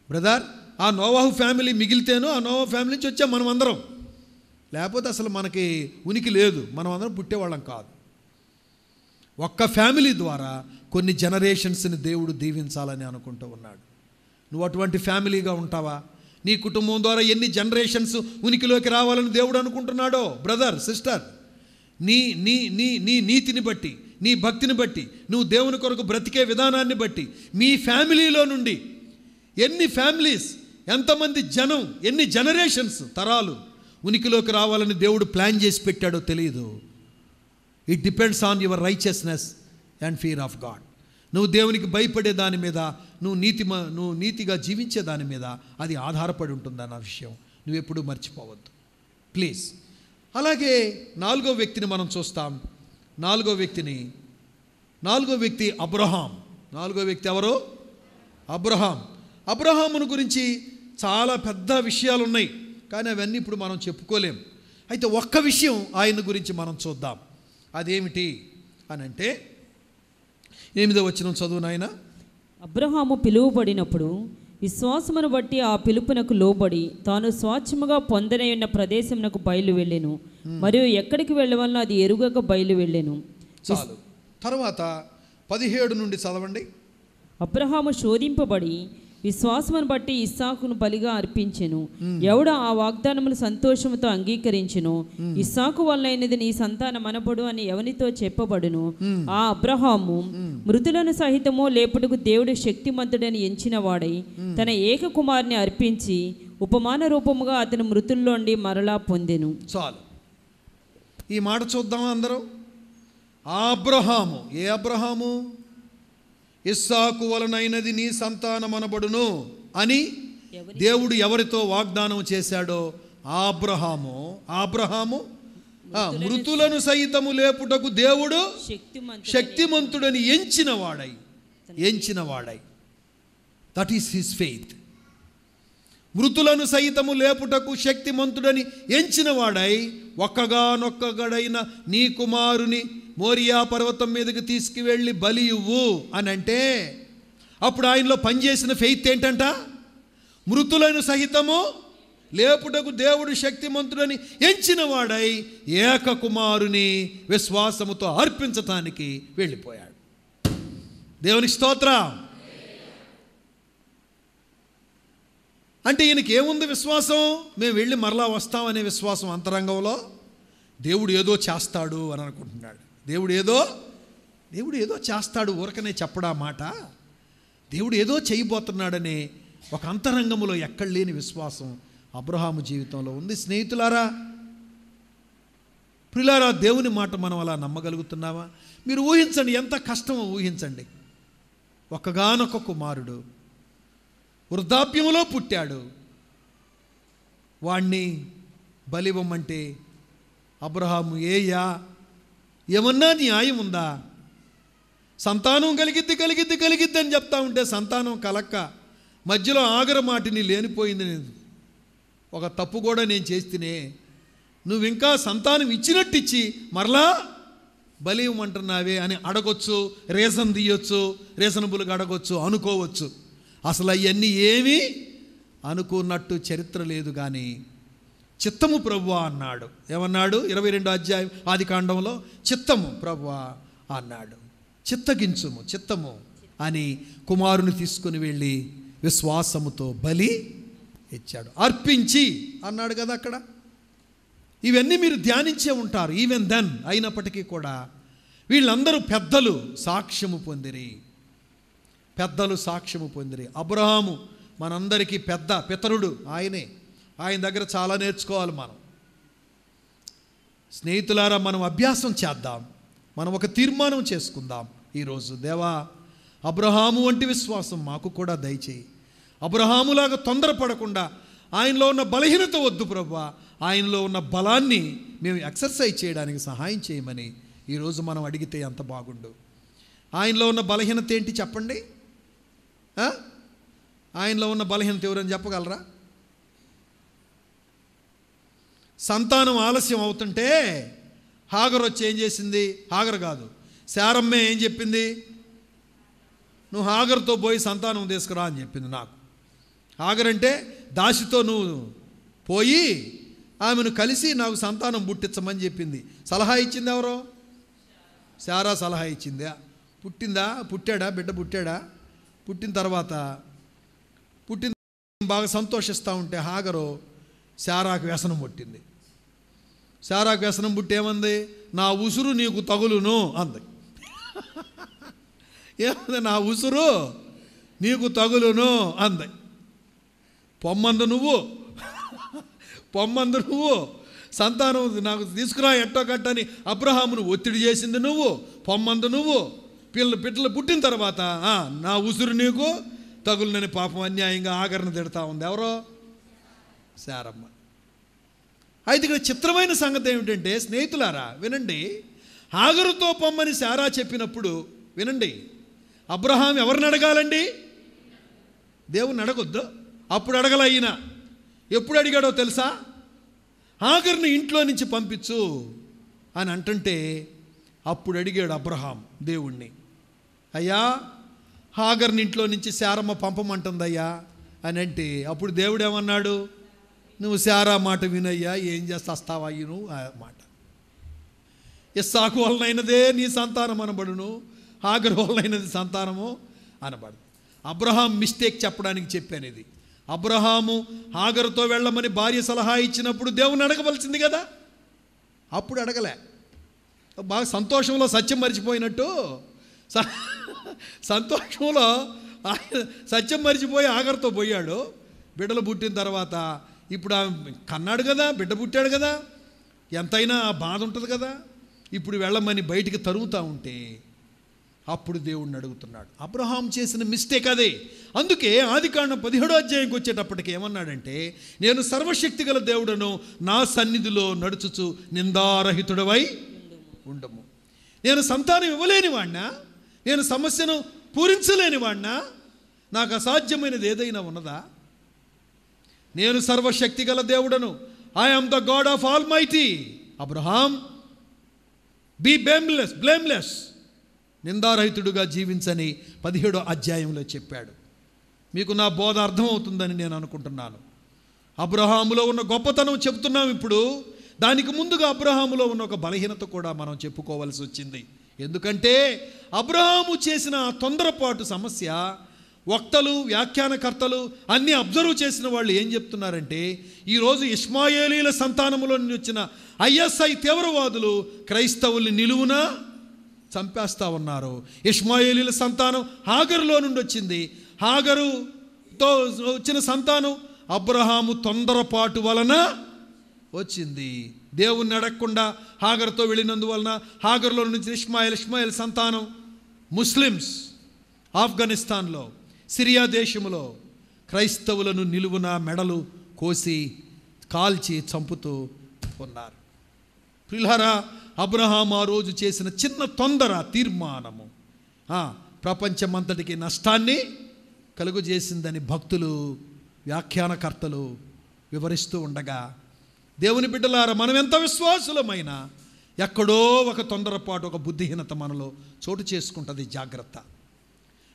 బ్రదర్, ఆ నోవహు ఫ్యామిలీ మిగిలితేనో ఆ నోవహు ఫ్యామిలీ నుంచి వచ్చాం మనం అందరం. లేకపోతే అసలు మనకి ఉనికి లేదు, మనం అందరం పుట్టేవాళ్ళం కాదు. ఒక్క ఫ్యామిలీ ద్వారా కొన్ని జనరేషన్స్ని దేవుడు దీవించాలని అనుకుంటూ ఉన్నాడు. నువ్వు అటువంటి ఫ్యామిలీగా ఉంటావా? నీ కుటుంబం ద్వారా ఎన్ని జనరేషన్స్ ఉనికిలోకి రావాలని దేవుడు అనుకుంటున్నాడో బ్రదర్, సిస్టర్, నీ నీ నీ నీ నీతిని బట్టి, నీ భక్తిని బట్టి, నువ్వు దేవుని కొరకు బ్రతికే విధానాన్ని బట్టి మీ ఫ్యామిలీలో నుండి ఎన్ని ఫ్యామిలీస్, ఎంతమంది జనం, ఎన్ని జనరేషన్స్, తరాలు ఉనికిలోకి రావాలని దేవుడు ప్లాన్ చేసి పెట్టాడో తెలియదు. It depends on your righteousness and fear of God. నువ్వు దేవునికి భయపడే దాని మీద, నువ్వు నీతిగా జీవించే దాని మీద అది ఆధారపడి ఉంటుందన్న విషయం నువ్వు ఎప్పుడూ మర్చిపోవద్దు ప్లీజ్. అలాగే నాలుగో వ్యక్తిని మనం చూస్తాం. నాలుగో వ్యక్తి అబ్రహాం. నాలుగో వ్యక్తి ఎవరు? అబ్రహాం. అబ్రహామును గురించి చాలా పెద్ద విషయాలు ఉన్నాయి, కానీ అవన్నీ ఇప్పుడు మనం చెప్పుకోలేం. అయితే ఒక్క విషయం ఆయన గురించి మనం చూద్దాం. అదేమిటి అని అంటే 8వ వచనం చదువు నాయన. అబ్రహాము పిలువబడినప్పుడు విశ్వాసమును బట్టి ఆ పిలుపునకు లోబడి తాను స్వాచ్ఛముగా పొందనయున్న ప్రదేశమునకు బయలు వెళ్ళెను, మరియు ఎక్కడికి వెళ్ళవలనో అది ఎరుగక బయలు వెళ్ళెను. చాలు. తర్వాత 17 నుండి చదవండి. అబ్రహాము శోధింపబడి విశ్వాసమును బట్టి ఇస్సాకును బలిగా అర్పించెను. ఎవడు ఆ వాగ్దానములు సంతోషముతో అంగీకరించెను, ఇస్సాకు వలనైనది నీ సంతానం అనబడు అని ఎవనితో చెప్పబడును. ఆ అబ్రహాము మృతులను సహితము లేపుటకు దేవుడు శక్తిమంతుడని ఎంచిన వాడై తన ఏక కుమారుని అర్పించి ఉపమాన రూపముగా అతను మృతుల్లోండి మరలా పొందెను. చాలు. ఈ మాట చూద్దాం అందరూ. ఆ అబ్రహాము, ఏ అబ్రహాము? ఇస్సాకు వలనైనది నీ సంతానమనబడును అని దేవుడు ఎవరితో వాగ్దానం చేశాడో ఆ అబ్రహాము మృతులను సైతము లేపుటకు దేవుడు శక్తిమంతుడని ఎంచినవాడై దట్ ఈస్ హిస్ ఫెయిత్. మృతులను సైతము లేపుటకు శక్తిమంతుడని ఎంచినవాడై ఒక్కగానొక్కగడైన నీ కుమారుని మోరియా పర్వతం మీదకి తీసుకువెళ్ళి బలి ఇవ్వు అని అంటే, అప్పుడు ఆయనలో పనిచేసిన ఫెయిత్ ఏంటంట? మృతులను సహితము లేపుటకు దేవుడు శక్తిమంతుడని ఎంచినవాడై ఏక కుమారుని విశ్వాసముతో అర్పించటానికి వెళ్ళిపోయాడు. దేవునికి స్తోత్రం. అంటే ఈయనకి ఏముంది విశ్వాసం? మేము వెళ్ళి మరలా వస్తామనే విశ్వాసం అంతరంగంలో. దేవుడు ఏదో చేస్తాడు అని అనుకుంటున్నాడు. దేవుడు ఏదో చేస్తాడు, ఊరకనే చెప్పడా మాట. దేవుడు ఏదో చేయబోతున్నాడనే ఒక అంతరంగంలో ఎక్కడ లేని విశ్వాసం అబ్రహాము జీవితంలో ఉంది. స్నేహితులారా, ప్రియులారా, దేవుని మాట మనం అలా నమ్మగలుగుతున్నామా? మీరు ఊహించండి, ఎంత కష్టమో ఊహించండి. ఒక్కగానొక్క కుమారుడు వృద్ధాప్యంలో పుట్టాడు, వాణ్ణి బలివ్వమంటే అబ్రహాము ఏమన్నా న్యాయం ఉందా? సంతానం కలిగిద్ది అని చెప్తా ఉంటే సంతానం కలక్క మధ్యలో ఆగరమాటిని లేనిపోయింది, ఒక తప్పు కూడా నేను చేస్తేనే నువ్వు ఇంకా సంతానం ఇచ్చినట్టిచ్చి మరలా బలి ఇవ్వమంటున్నావే అని అడగొచ్చు, రీజన్ తీయొచ్చు, రీజనబుల్గా అడగొచ్చు, అనుకోవచ్చు. అసలు అవన్నీ ఏమీ అనుకున్నట్టు చరిత్ర లేదు. కానీ చిత్తము ప్రభువా అన్నాడు. ఏమన్నాడు? 22వ అధ్యాయం ఆదికాండంలో చిత్తము ప్రభువా అన్నాడు. చిత్తము అని కుమారుని తీసుకుని వెళ్ళి విశ్వాసముతో బలి ఇచ్చాడు. అర్పించి అన్నాడు కదా అక్కడ. ఇవన్నీ మీరు ధ్యానించే ఉంటారు. ఈవెన్ దెన్ అయినప్పటికీ కూడా వీళ్ళందరూ పెద్దలు సాక్ష్యము పొందిరి. పెద్దలు సాక్ష్యము పొందిరి. అబ్రహాము మనందరికీ పెద్ద పితరుడు, ఆయనే. ఆయన దగ్గర చాలా నేర్చుకోవాలి మనం. స్నేహితులారా, మనం అభ్యాసం చేద్దాం. మనం ఒక తీర్మానం చేసుకుందాం ఈరోజు. దేవా, అబ్రహాము వంటి విశ్వాసం మాకు కూడా దయచేయి. అబ్రహాములాగా తొందరపడకుండా, ఆయనలో ఉన్న బలహీనత వద్దు ప్రభువా, ఆయనలో ఉన్న బలాన్ని మేము ఎక్సర్సైజ్ చేయడానికి సహాయం చేయమని ఈరోజు మనం అడిగితే ఎంత బాగుండు. ఆయనలో ఉన్న బలహీనత ఏంటి చెప్పండి? ఆయనలో ఉన్న బలహీనత ఎవరని చెప్పగలరా? సంతానం ఆలస్యం అవుతుంటే హాగర్ వచ్చి ఏం చేసింది? హాగర్ కాదు, శారమ్మే ఏం చెప్పింది? నువ్వు హాగర్తో పోయి సంతానం తీసుకురా అని చెప్పింది నాకు. హాగర్ అంటే దాసితో నువ్వు పోయి ఆమెను కలిసి నాకు సంతానం పుట్టించమని చెప్పింది. సలహా ఇచ్చింది ఎవరో? శారా సలహా ఇచ్చిందా? పుట్టిందా? పుట్టాడా? బిడ్డ పుట్టాడా? పుట్టిన తర్వాత బాగా సంతోషిస్తూ ఉంటే హాగరు శారాకు వ్యసనం పుట్టింది. శారాకు వ్యసనం పుట్టి ఏమంది? నా ఉసురు నీకు తగులును అంది. ఏమంది? నా ఉసురు నీకు తగులును అంది. పొమ్మందు నువ్వు సంతానం నాకు తీసుకురా ఎట్టో కట్టని అబ్రహామును ఒత్తిడి చేసింది నువ్వు. పొమ్మందు నువ్వు. పిల్లలు పుట్టిన తర్వాత నా ఉసురు నీకు తగులునని పాపం అన్యాయంగా ఆగరణ తిడతా ఉంది. ఎవరో? శారమ్మ. అయితే ఇక్కడ చిత్రమైన సంగతి ఏమిటంటే, స్నేహితులారా వినండి, హాగరుతో పొమ్మని శారా చెప్పినప్పుడు వినండి, అబ్రహాం ఎవరిని అడగాలండి? దేవుని అడగొద్దు. అప్పుడు అడగల. అయినా ఎప్పుడు అడిగాడో తెలుసా? హాగర్ని ఇంట్లో నుంచి పంపించు అని అంటుంటే అప్పుడు అడిగాడు అబ్రహాం దేవుణ్ణి, అయ్యా హాగర్ని ఇంట్లో నుంచి శారమ్మ పంపమంటుందయ్యా అని అంటే, అప్పుడు దేవుడు ఏమన్నాడు? నువ్వు శారా మాట వినయ్యా, ఏం చేస్తావా నువ్వు ఆ మాట. ఇస్సాకు వలనైనదే నీ సంతానం అనబడును, హాగర్ వలనైనది సంతానము అనబడు. అబ్రహాం మిస్టేక్ చెప్పడానికి చెప్పాను ఇది. అబ్రహాము హాగరుతో వెళ్ళమని భార్య సలహా ఇచ్చినప్పుడు దేవుని అడగవలసింది కదా, అప్పుడు అడగలే. బాగా సంతోషంలో సత్యం మరిచిపోయినట్టు సంతోషంలో ఆయన సత్యం మరిచిపోయి హాగరుతో పోయాడు. బిడ్డలు పుట్టిన తర్వాత ఇప్పుడు కన్నాడు కదా, బిడ్డ పుట్టాడు కదా, ఎంతైనా బాధ ఉంటుంది కదా. ఇప్పుడు వెళ్ళమని బయటికి తరుగుతూ ఉంటే అప్పుడు దేవుణ్ణి అడుగుతున్నాడు. అబ్రహాం చేసిన మిస్టేక్ అదే. అందుకే ఆదికాండం 17వ అధ్యాయంకి వచ్చేటప్పటికి ఏమన్నాడంటే, నేను సర్వశక్తి గల దేవుడను, నా సన్నిధిలో నడుచుచు నిందారహితుడవై ఉండము. నేను సంతానం ఇవ్వలేని వాడినా, నేను సమస్యను పూరించలేని వాడినా, నాకు అసాధ్యమైనది ఏదైనా ఉన్నదా? నేను సర్వశక్తి గల దేవుడను, I am the God of all mighty. Abraham be blameless, నిందారహితుడుగా జీవించని 17వ అధ్యాయంలో చెప్పాడు. మీకు నా బోధ అర్థమవుతుందని నేను అనుకుంటున్నాను. అబ్రహాములో ఉన్న గొప్పతనం చెప్తున్నాం ఇప్పుడు. దానికి ముందుగా అబ్రహాములో ఉన్న ఒక బలహీనత కూడా మనం చెప్పుకోవాల్సి వచ్చింది. ఎందుకంటే అబ్రహాము చేసిన తొందరపాటు సమస్య వక్తలు, వ్యాఖ్యానకర్తలు అన్నీ అబ్జర్వ్ చేసిన వాళ్ళు ఏం చెప్తున్నారంటే, ఈరోజు ఇష్మాయేలీల సంతానములో నుంచి వచ్చిన ఐఎస్ఐ తీవ్రవాదులు క్రైస్తవుల్ని నిలువున చంపేస్తూ ఉన్నారు. ఇష్మాయేలీల సంతానం హాగరులో నుండి వచ్చింది. హాగరుతో వచ్చిన సంతానం అబ్రహాము తొందరపాటు వలన వచ్చింది. దేవుణ్ణి అడగకుండా హాగరుతో వెళ్ళినందువలన హాగరులో నుంచి ఇష్మాయేల్ సంతానం ముస్లిమ్స్ ఆఫ్ఘనిస్తాన్లో, సిరియా దేశంలో క్రైస్తవులను నిలువున మెడలు కోసి కాల్చి చంపుతూ ఉన్నారు. ప్రియులారా, అబ్రహాం ఆ రోజు చేసిన చిన్న తొందర తీర్మానము ప్రపంచమంతటికి నష్టాన్ని కలుగజేసిందని భక్తులు, వ్యాఖ్యానకర్తలు వివరిస్తూ ఉండగా, దేవుని బిడ్డలారా, మనం ఎంత విశ్వాసులమైనా ఎక్కడో ఒక తొందరపాటు, ఒక బుద్ధిహీనత మనలో చోటు చేసుకుంటుంది. జాగ్రత్త.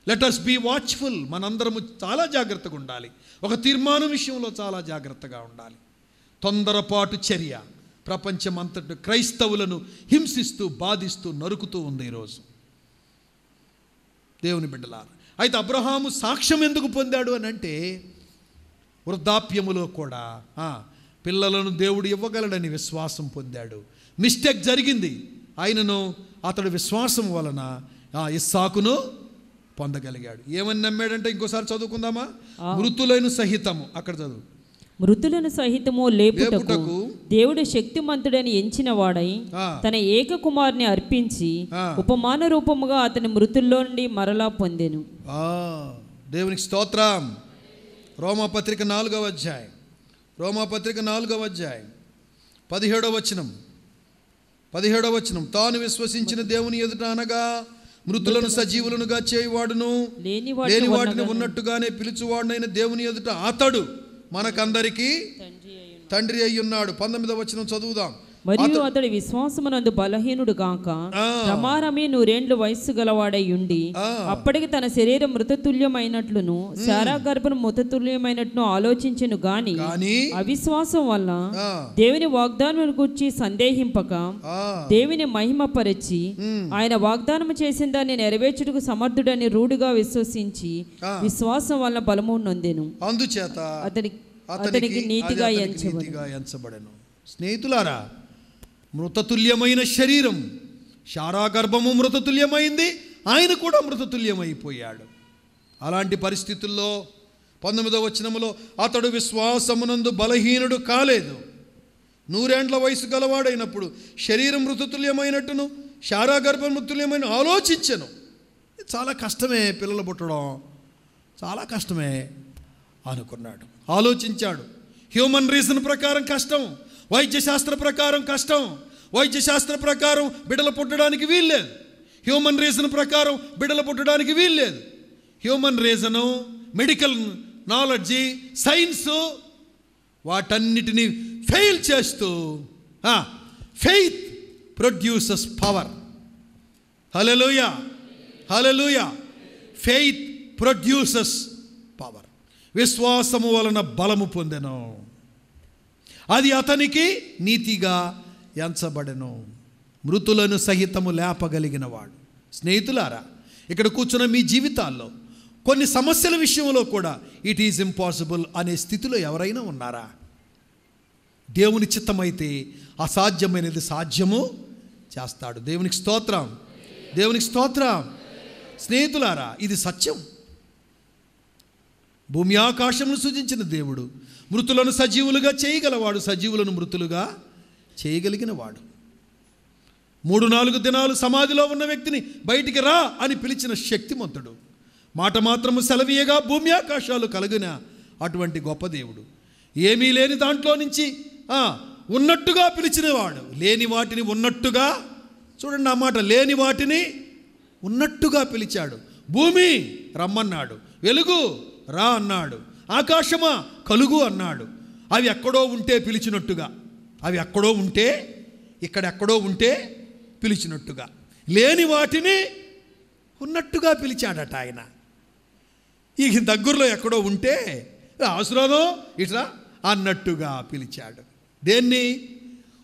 Let us be watchful. మనందరము చాలా జాగ్రత్తగా ఉండాలి. ఒక తీర్మానం విషయంలో చాలా జాగ్రత్తగా ఉండాలి. తొందరపాటు చర్య ప్రపంచమంతటి క్రైస్తవులను హింసిస్తూ, బాధిస్తూ, నరుకుతూ ఉంది ఈరోజు. దేవుని బిడ్డలారా, అయితే అబ్రహాము సాక్ష్యం ఎందుకు పొందాడు అని అంటే, వృద్ధాప్యములో కూడా పిల్లలను దేవుడు ఇవ్వగలడని విశ్వాసం పొందాడు. మిస్టేక్ జరిగింది, ఆయనను అతడు విశ్వాసం వలన ఇస్సాకును పొందగలిగాడు. ఏమని నమ్మాడంటే, ఇంకోసారి చదువుకుందామా? మృతులను సహితము, అక్కడ చదువు. మృతులను సహితము లేపుటకు దేవుడు శక్తిమంతుడని ఎంచిన వాడై తన ఏక కుమారుని అర్పించి ఉపమాన రూపముగా అతని మృతుల్లో నుండి మరలా పొందెను. దేవునికి స్తోత్రం. రోమాపత్రిక 4వ అధ్యాయం, రోమాపత్రిక 4వ అధ్యాయం 17వ వచనం. తాను విశ్వసించిన దేవుని ఎదుట అనగా మృతులను సజీవులనుగా చేయువాడును లేని వాటిని ఉన్నట్టుగానే పిలుచువాడునైన దేవుని ఎదుట అతడు మనకందరికీ తండ్రి అయి ఉన్నాడు. 19వ వచనం చదువుదాం. మరియు అతడి విశ్వాసమునందు బలహీనుడు గాక రమారమి 100 వయస్సు గలవాడై ఉండి అప్పటికి తన శరీరం మృతతుల్యమైనట్లును శారా గర్భం మృతతుల్యమైనట్లు ఆలోచించెను గాని అవిశ్వాసం వల్ల దేవుని వాగ్దానం గురించి సందేహింపక దేవుని మహిమపరచి ఆయన వాగ్దానం చేసిన దాన్ని నెరవేర్చుటకు సమర్థుడని రూఢిగా విశ్వసించి విశ్వాసం వల్ల బలము నొందెను. అందుచేత అతనికి నీతిగా ఎంచబడెను. స్నేహితులారా, మృతతుల్యమైన శరీరం, శారా గర్భము మృతతుల్యమైంది, ఆయన కూడా మృతతుల్యమైపోయాడు. అలాంటి పరిస్థితుల్లో 19వ వచనములో అతడు విశ్వాసమునందు బలహీనుడు కాలేదు. 100 ఏండ్ల వయసు గలవాడైనప్పుడు శరీరం మృతతుల్యమైనట్టును శారా గర్భం మృతుల్యమైన ఆలోచించెను. చాలా కష్టమే, పిల్లలు పుట్టడం చాలా కష్టమే అనుకున్నాడు, ఆలోచించాడు. హ్యూమన్ రీజన్ ప్రకారం కష్టం, వైద్యశాస్త్ర ప్రకారం కష్టం. వైద్యశాస్త్ర ప్రకారం బిడ్డలు పుట్టడానికి వీల్లేదు, హ్యూమన్ రీజన్ ప్రకారం బిడ్డలు పుట్టడానికి వీల్లేదు. Human reason, medical knowledge, science వాటన్నిటినీ ఫెయిల్ చేస్తూ faith produces power. Hallelujah, hallelujah. Faith produces power. విశ్వాసము వలన బలము పొందెను, అది అతనికి నీతిగా ఎంచబడెను. మృతులను సహితము లేపగలిగిన వాడు. స్నేహితులారా, ఇక్కడ కూర్చున్న మీ జీవితాల్లో కొన్ని సమస్యల విషయంలో కూడా ఇట్ ఈజ్ ఇంపాసిబుల్ అనే స్థితిలో ఎవరైనా ఉన్నారా? దేవుని చిత్తమైతే అసాధ్యమైనది సాధ్యము చేస్తాడు. దేవునికి స్తోత్రం, దేవునికి స్తోత్రం. స్నేహితులారా, ఇది సత్యం. భూమి ఆకాశమును సృజించిన దేవుడు మృతులను సజీవులుగా చేయగలవాడు, సజీవులను మృతులుగా చేయగలిగిన వాడు. 3-4 దినాలు సమాధిలో ఉన్న వ్యక్తిని బయటికి రా అని పిలిచిన శక్తిమంతుడు. మాట మాత్రము సెలవీయగా భూమి ఆకాశాలు కలిగిన అటువంటి గొప్ప దేవుడు. ఏమీ లేని దాంట్లో నుంచి ఉన్నట్టుగా పిలిచినవాడు. లేని వాటిని ఉన్నట్టుగా, చూడండి ఆ మాట, లేని వాటిని ఉన్నట్టుగా పిలిచాడు. భూమి రమ్మన్నాడు, వెలుగు రా అన్నాడు, ఆకాశమా కలుగు అన్నాడు. అవి ఎక్కడో ఉంటే పిలిచినట్టుగా, అవి ఎక్కడో ఉంటే, ఇక్కడెక్కడో ఉంటే పిలిచినట్టుగా, లేని వాటిని ఉన్నట్టుగా పిలిచాడట ఆయన. ఈ దగ్గరలో ఎక్కడో ఉంటే అవసరమో ఇట్లా అన్నట్టుగా పిలిచాడు. దేన్ని?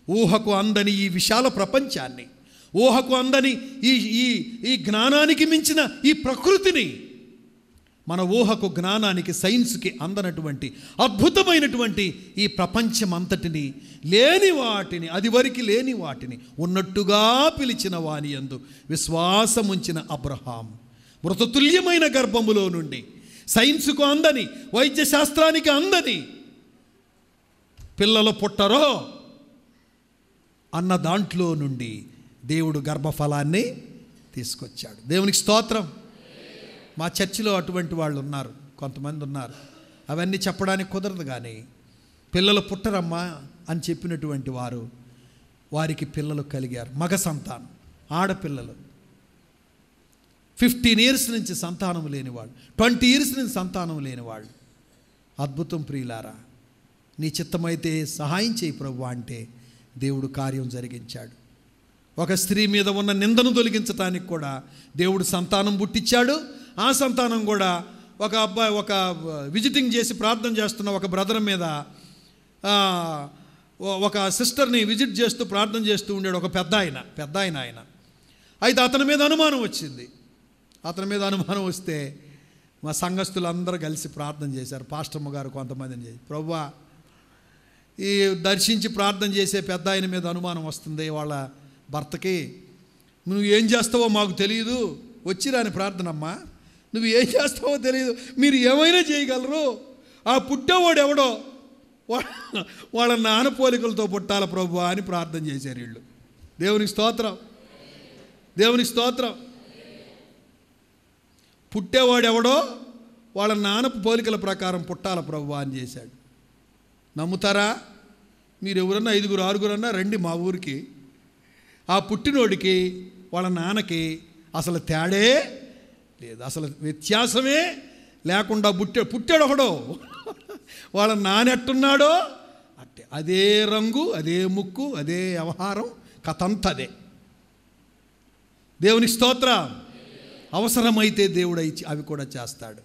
ఊహకు అందని ఈ విశాల ప్రపంచాన్ని, ఊహకు అందని ఈ జ్ఞానానికి మించిన ఈ ప్రకృతిని, మన ఊహకు జ్ఞానానికి సైన్స్కి అందనటువంటి అద్భుతమైనటువంటి ఈ ప్రపంచం అంతటిని, లేని వాటిని, అది వరకు లేని వాటిని ఉన్నట్టుగా పిలిచిన వాని యందు విశ్వాసముంచిన అబ్రహాం మృతతుల్యమైన గర్భములో నుండి సైన్స్కు అందని, వైద్యశాస్త్రానికి అందని పిల్లలు పుట్టరో అన్న దాంట్లో నుండి దేవుడు గర్భఫలాన్ని తీసుకొచ్చాడు. దేవునికి స్తోత్రం. మా చర్చిలో అటువంటి వాళ్ళు ఉన్నారు, కొంతమంది ఉన్నారు. అవన్నీ చెప్పడానికి కుదరదు, కానీ పిల్లలు పుట్టరమ్మా అని చెప్పినటువంటి వారికి పిల్లలు కలిగారు. మగ సంతానం, ఆడపిల్లలు. 15 years నుంచి సంతానం లేనివాళ్ళు, 20 years నుంచి సంతానం లేనివాళ్ళు. అద్భుతం ప్రియులారా. నీ చిత్తమైతే సహాయం చేయి ప్రభువా అంటే దేవుడు కార్యం జరిగించాడు. ఒక స్త్రీ మీద ఉన్న నిందను తొలగించడానికి కూడా దేవుడు సంతానం పుట్టించాడు. ఆ సంతానం కూడా ఒక విజిటింగ్ చేసి ప్రార్థన చేస్తున్న ఒక బ్రదర్ మీద, ఒక సిస్టర్ని విజిట్ చేస్తూ ప్రార్థన చేస్తూ ఉండాడు ఒక పెద్ద ఆయన. అయితే అతని మీద అనుమానం వచ్చింది. అతని మీద అనుమానం వస్తే మా సంఘస్థులందరూ కలిసి ప్రార్థన చేశారు. పాస్టమ్మ గారు కొంతమందిని చేసి, ప్రభువా ఈ దర్శించి ప్రార్థన చేసే పెద్ద ఆయన మీద అనుమానం వస్తుంది వాళ్ళ భర్తకి, నువ్వు ఏం చేస్తావో మాకు తెలియదు, వచ్చిరాని ప్రార్థన అమ్మా, నువ్వు ఏం చేస్తావో తెలియదు, మీరు ఏమైనా చేయగలరు. ఆ పుట్టేవాడు ఎవడో వాళ్ళ నాన్న పోలికలతో పుట్టాల ప్రభు అని ప్రార్థన చేశారు వీళ్ళు. దేవునికి స్తోత్రం, దేవునికి స్తోత్రం. పుట్టేవాడు ఎవడో వాళ్ళ నాన్న పోలికల ప్రకారం పుట్టాల ప్రభు అని చేశాడు. నమ్ముతారా? మీరు ఎవరన్నా 5, 6 రండి మా ఊరికి. ఆ పుట్టినోడికి వాళ్ళ నాన్నకి అసలు తేడే లేదు, అసలు వ్యత్యాసమే లేకుండా పుట్టాడు ఒకడో, వాళ్ళ నానెట్టున్నాడో అట్టే, అదే రంగు, అదే ముక్కు, అదే వ్యవహారం, కథంతదే. దేవుని స్తోత్రం. అవసరమైతే దేవుడు అవి కూడా చేస్తాడు.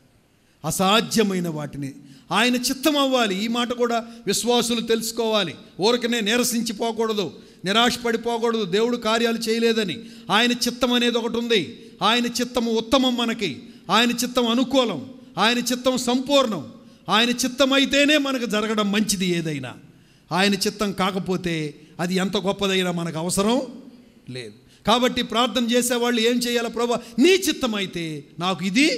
అసాధ్యమైన వాటిని ఆయన చిత్తం అవ్వాలి. ఈ మాట కూడా విశ్వాసులు తెలుసుకోవాలి. ఊరికనే నీరసించిపోకూడదు, నిరాశపడిపోకూడదు దేవుడు కార్యాలు చేయలేదని. ఆయన చిత్తం అనేది ఒకటి ఉంది. ఆయన చిత్తము ఉత్తమం, మనకి ఆయన చిత్తం అనుకూలం, ఆయన చిత్తం సంపూర్ణం. ఆయన చిత్తం అయితేనే మనకు జరగడం మంచిది. ఏదైనా ఆయన చిత్తం కాకపోతే అది ఎంత గొప్పదైనా మనకు అవసరం లేదు. కాబట్టి ప్రార్థన చేసేవాళ్ళు ఏం చేయాలి? ప్రభువా, నీ చిత్తం అయితే నాకు ఇది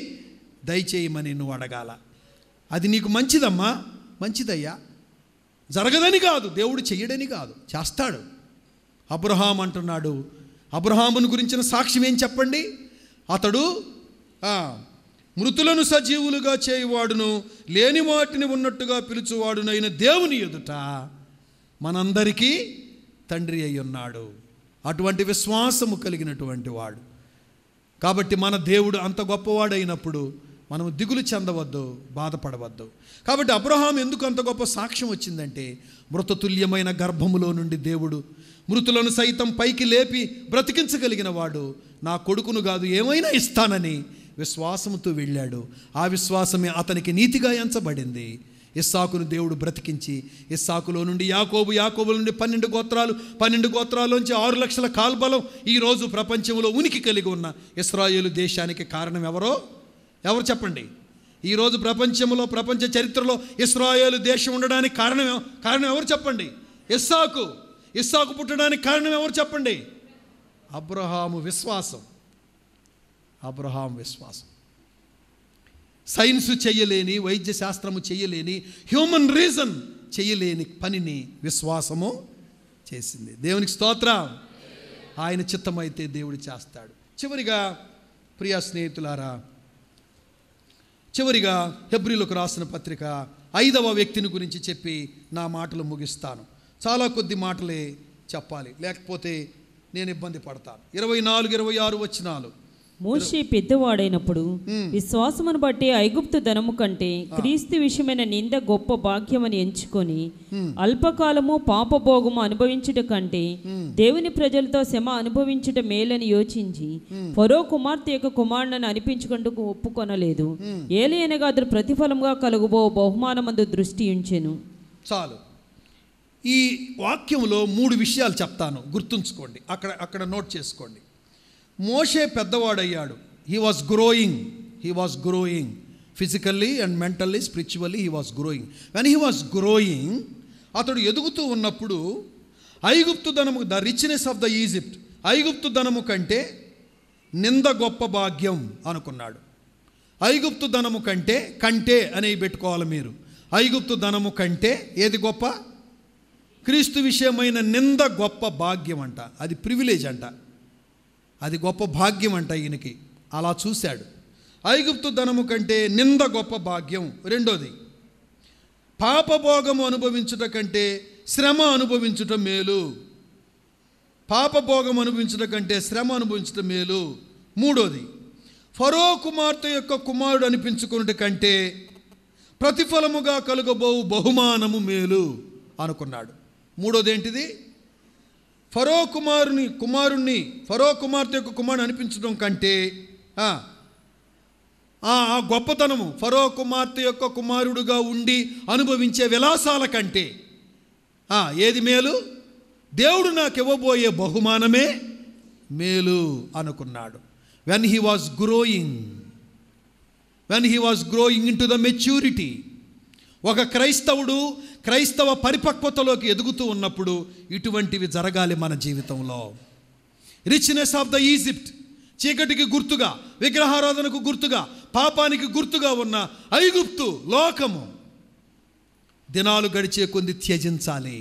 దయచేయమని నువ్వు అడగాల. అది నీకు మంచిదమ్మా, మంచిదయ్యా. జరగదని కాదు, దేవుడు చెయ్యడని కాదు, చేస్తాడు. అబ్రహాం అంటున్నాడు, అబ్రహామును గురించిన సాక్ష్యం ఏం చెప్పండి? అతడు మృతులను సజీవులుగా చేయువాడును, లేని వాటిని ఉన్నట్టుగా పిలుచువాడునైన దేవుని ఎదుట మనందరికీ తండ్రి అయి ఉన్నాడు. అటువంటి విశ్వాసము కలిగినటువంటి వాడు. కాబట్టి మన దేవుడు అంత గొప్పవాడైనప్పుడు మనం దిగులు చెందవద్దు, బాధపడవద్దు. కాబట్టి అబ్రహాం ఎందుకు అంత గొప్ప సాక్ష్యం వచ్చిందంటే, మృతతుల్యమైన గర్భములో నుండి దేవుడు మృతులను సైతం పైకి లేపి బ్రతికించగలిగిన వాడు నా కొడుకును కాదు ఏమైనా ఇస్తానని విశ్వాసముతో వెళ్ళాడు. ఆ విశ్వాసమే అతనికి నీతిగా ఎంచబడింది. ఇస్సాకును దేవుడు బ్రతికించి, ఇస్సాకులో నుండి యాకోబులో నుండి 12 గోత్రాలు, 12 గోత్రాల్లోంచి 6 లక్షల కాల్బలం ఈరోజు ప్రపంచంలో ఉనికి కలిగి ఉన్న ఇశ్రాయేలు దేశానికి కారణం ఎవరు చెప్పండి? ఈరోజు ప్రపంచంలో, ప్రపంచ చరిత్రలో ఇశ్రాయేలు దేశం ఉండడానికి కారణం ఎవరు చెప్పండి? ఇస్సాకు పుట్టడానికి కారణం ఎవరు చెప్పండి? అబ్రహాము విశ్వాసం. సైన్సు చెయ్యలేని, వైద్య శాస్త్రము చెయ్యలేని, హ్యూమన్ రీజన్ చెయ్యలేని పనిని విశ్వాసము చేసింది. దేవునికి స్తోత్రం. ఆయన చిత్తమైతే దేవుడు చేస్తాడు. చివరిగా ప్రియ స్నేహితులారా, హెబ్రీలకు రాసిన పత్రిక 5వ వ్యక్తిని గురించి చెప్పి నా మాటలు ముగిస్తాను. చాలా కొద్ది మాటలే చెప్పాలి, లేకపోతే నేను ఇబ్బంది పడతాను. 24, 26 వచనాలు. మోషే పెద్దవాడైనప్పుడు విశ్వాసమును బట్టి ఐగుప్తు ధనము కంటే క్రీస్తు విషయమైన నింద గొప్ప భాగ్యమని ఎంచుకొని అల్పకాలము పాపభోగము అనుభవించుట కంటే దేవుని ప్రజలతో శ్రమ అనుభవించుట మేలని యోచించి ఫరో కుమార్తె యొక్క కుమారుని అనిపించుకుంటూ ఒప్పుకొనలేదు. ఏలయనగా అతడు ప్రతిఫలంగా కలుగుబో బహుమానమందు దృష్టి ఉంచెను. చాలు. ఈ వాక్యంలో 3 విషయాలు చెప్తాను, గుర్తుంచుకోండి, అక్కడ నోట్ చేసుకోండి. మోషే పెద్దవాడయ్యాడు. He was growing physically and mentally, spiritually he was growing. When he was growing, అతడు ఎదుగుతూ ఉన్నప్పుడు ఐగుప్తు ధనము, the richness of the Egypt, ఐగుప్తు ధనము కంటే నింద గొప్ప భాగ్యం అనుకున్నాడు. ఐగుప్తు ధనము కంటే అనేవి పెట్టుకోవాలి మీరు. ఐగుప్తు ధనము కంటే ఏది గొప్ప? క్రీస్తు విషయమైన నింద గొప్ప భాగ్యం అంట. అది ప్రివిలేజ్ అంట, అది గొప్ప భాగ్యం అంట ఈయనకి. అలా చూశాడు. ఐగుప్తు ధనము కంటే నింద గొప్ప భాగ్యం. రెండోది, పాపభోగము అనుభవించుట కంటే శ్రమ అనుభవించుట మేలు. పాపభోగం అనుభవించుట కంటే శ్రమ అనుభవించుట మేలు. మూడోది, ఫరో కుమార్తె యొక్క కుమారుడు అనిపించుకున్నట కంటే ప్రతిఫలముగా కలుగబోవు బహుమానము మేలు అనుకున్నాడు. మూడోది ఏంటిది? ఫరో కుమార్తె యొక్క కుమారుని అనిపించడం కంటే ఆ గొప్పతనము, ఫరో కుమార్తె యొక్క కుమారుడుగా ఉండి అనుభవించే విలాసాల కంటే ఏది మేలు? దేవుడు నాకు ఇవ్వబోయే బహుమానమే మేలు అనుకున్నాడు. When he was growing in to the maturity. ఒక క్రైస్తవ పరిపక్వతలోకి ఎదుగుతూ ఉన్నప్పుడు ఇటువంటివి జరగాలి మన జీవితంలో. రిచ్నెస్ ఆఫ్ ద ఈజిప్ట్, చీకటికి గుర్తుగా, విగ్రహారాధనకు గుర్తుగా, పాపానికి గుర్తుగా ఉన్న ఐగుప్తు లోకము దినాలు గడిచే కొద్ది త్యజించాలి.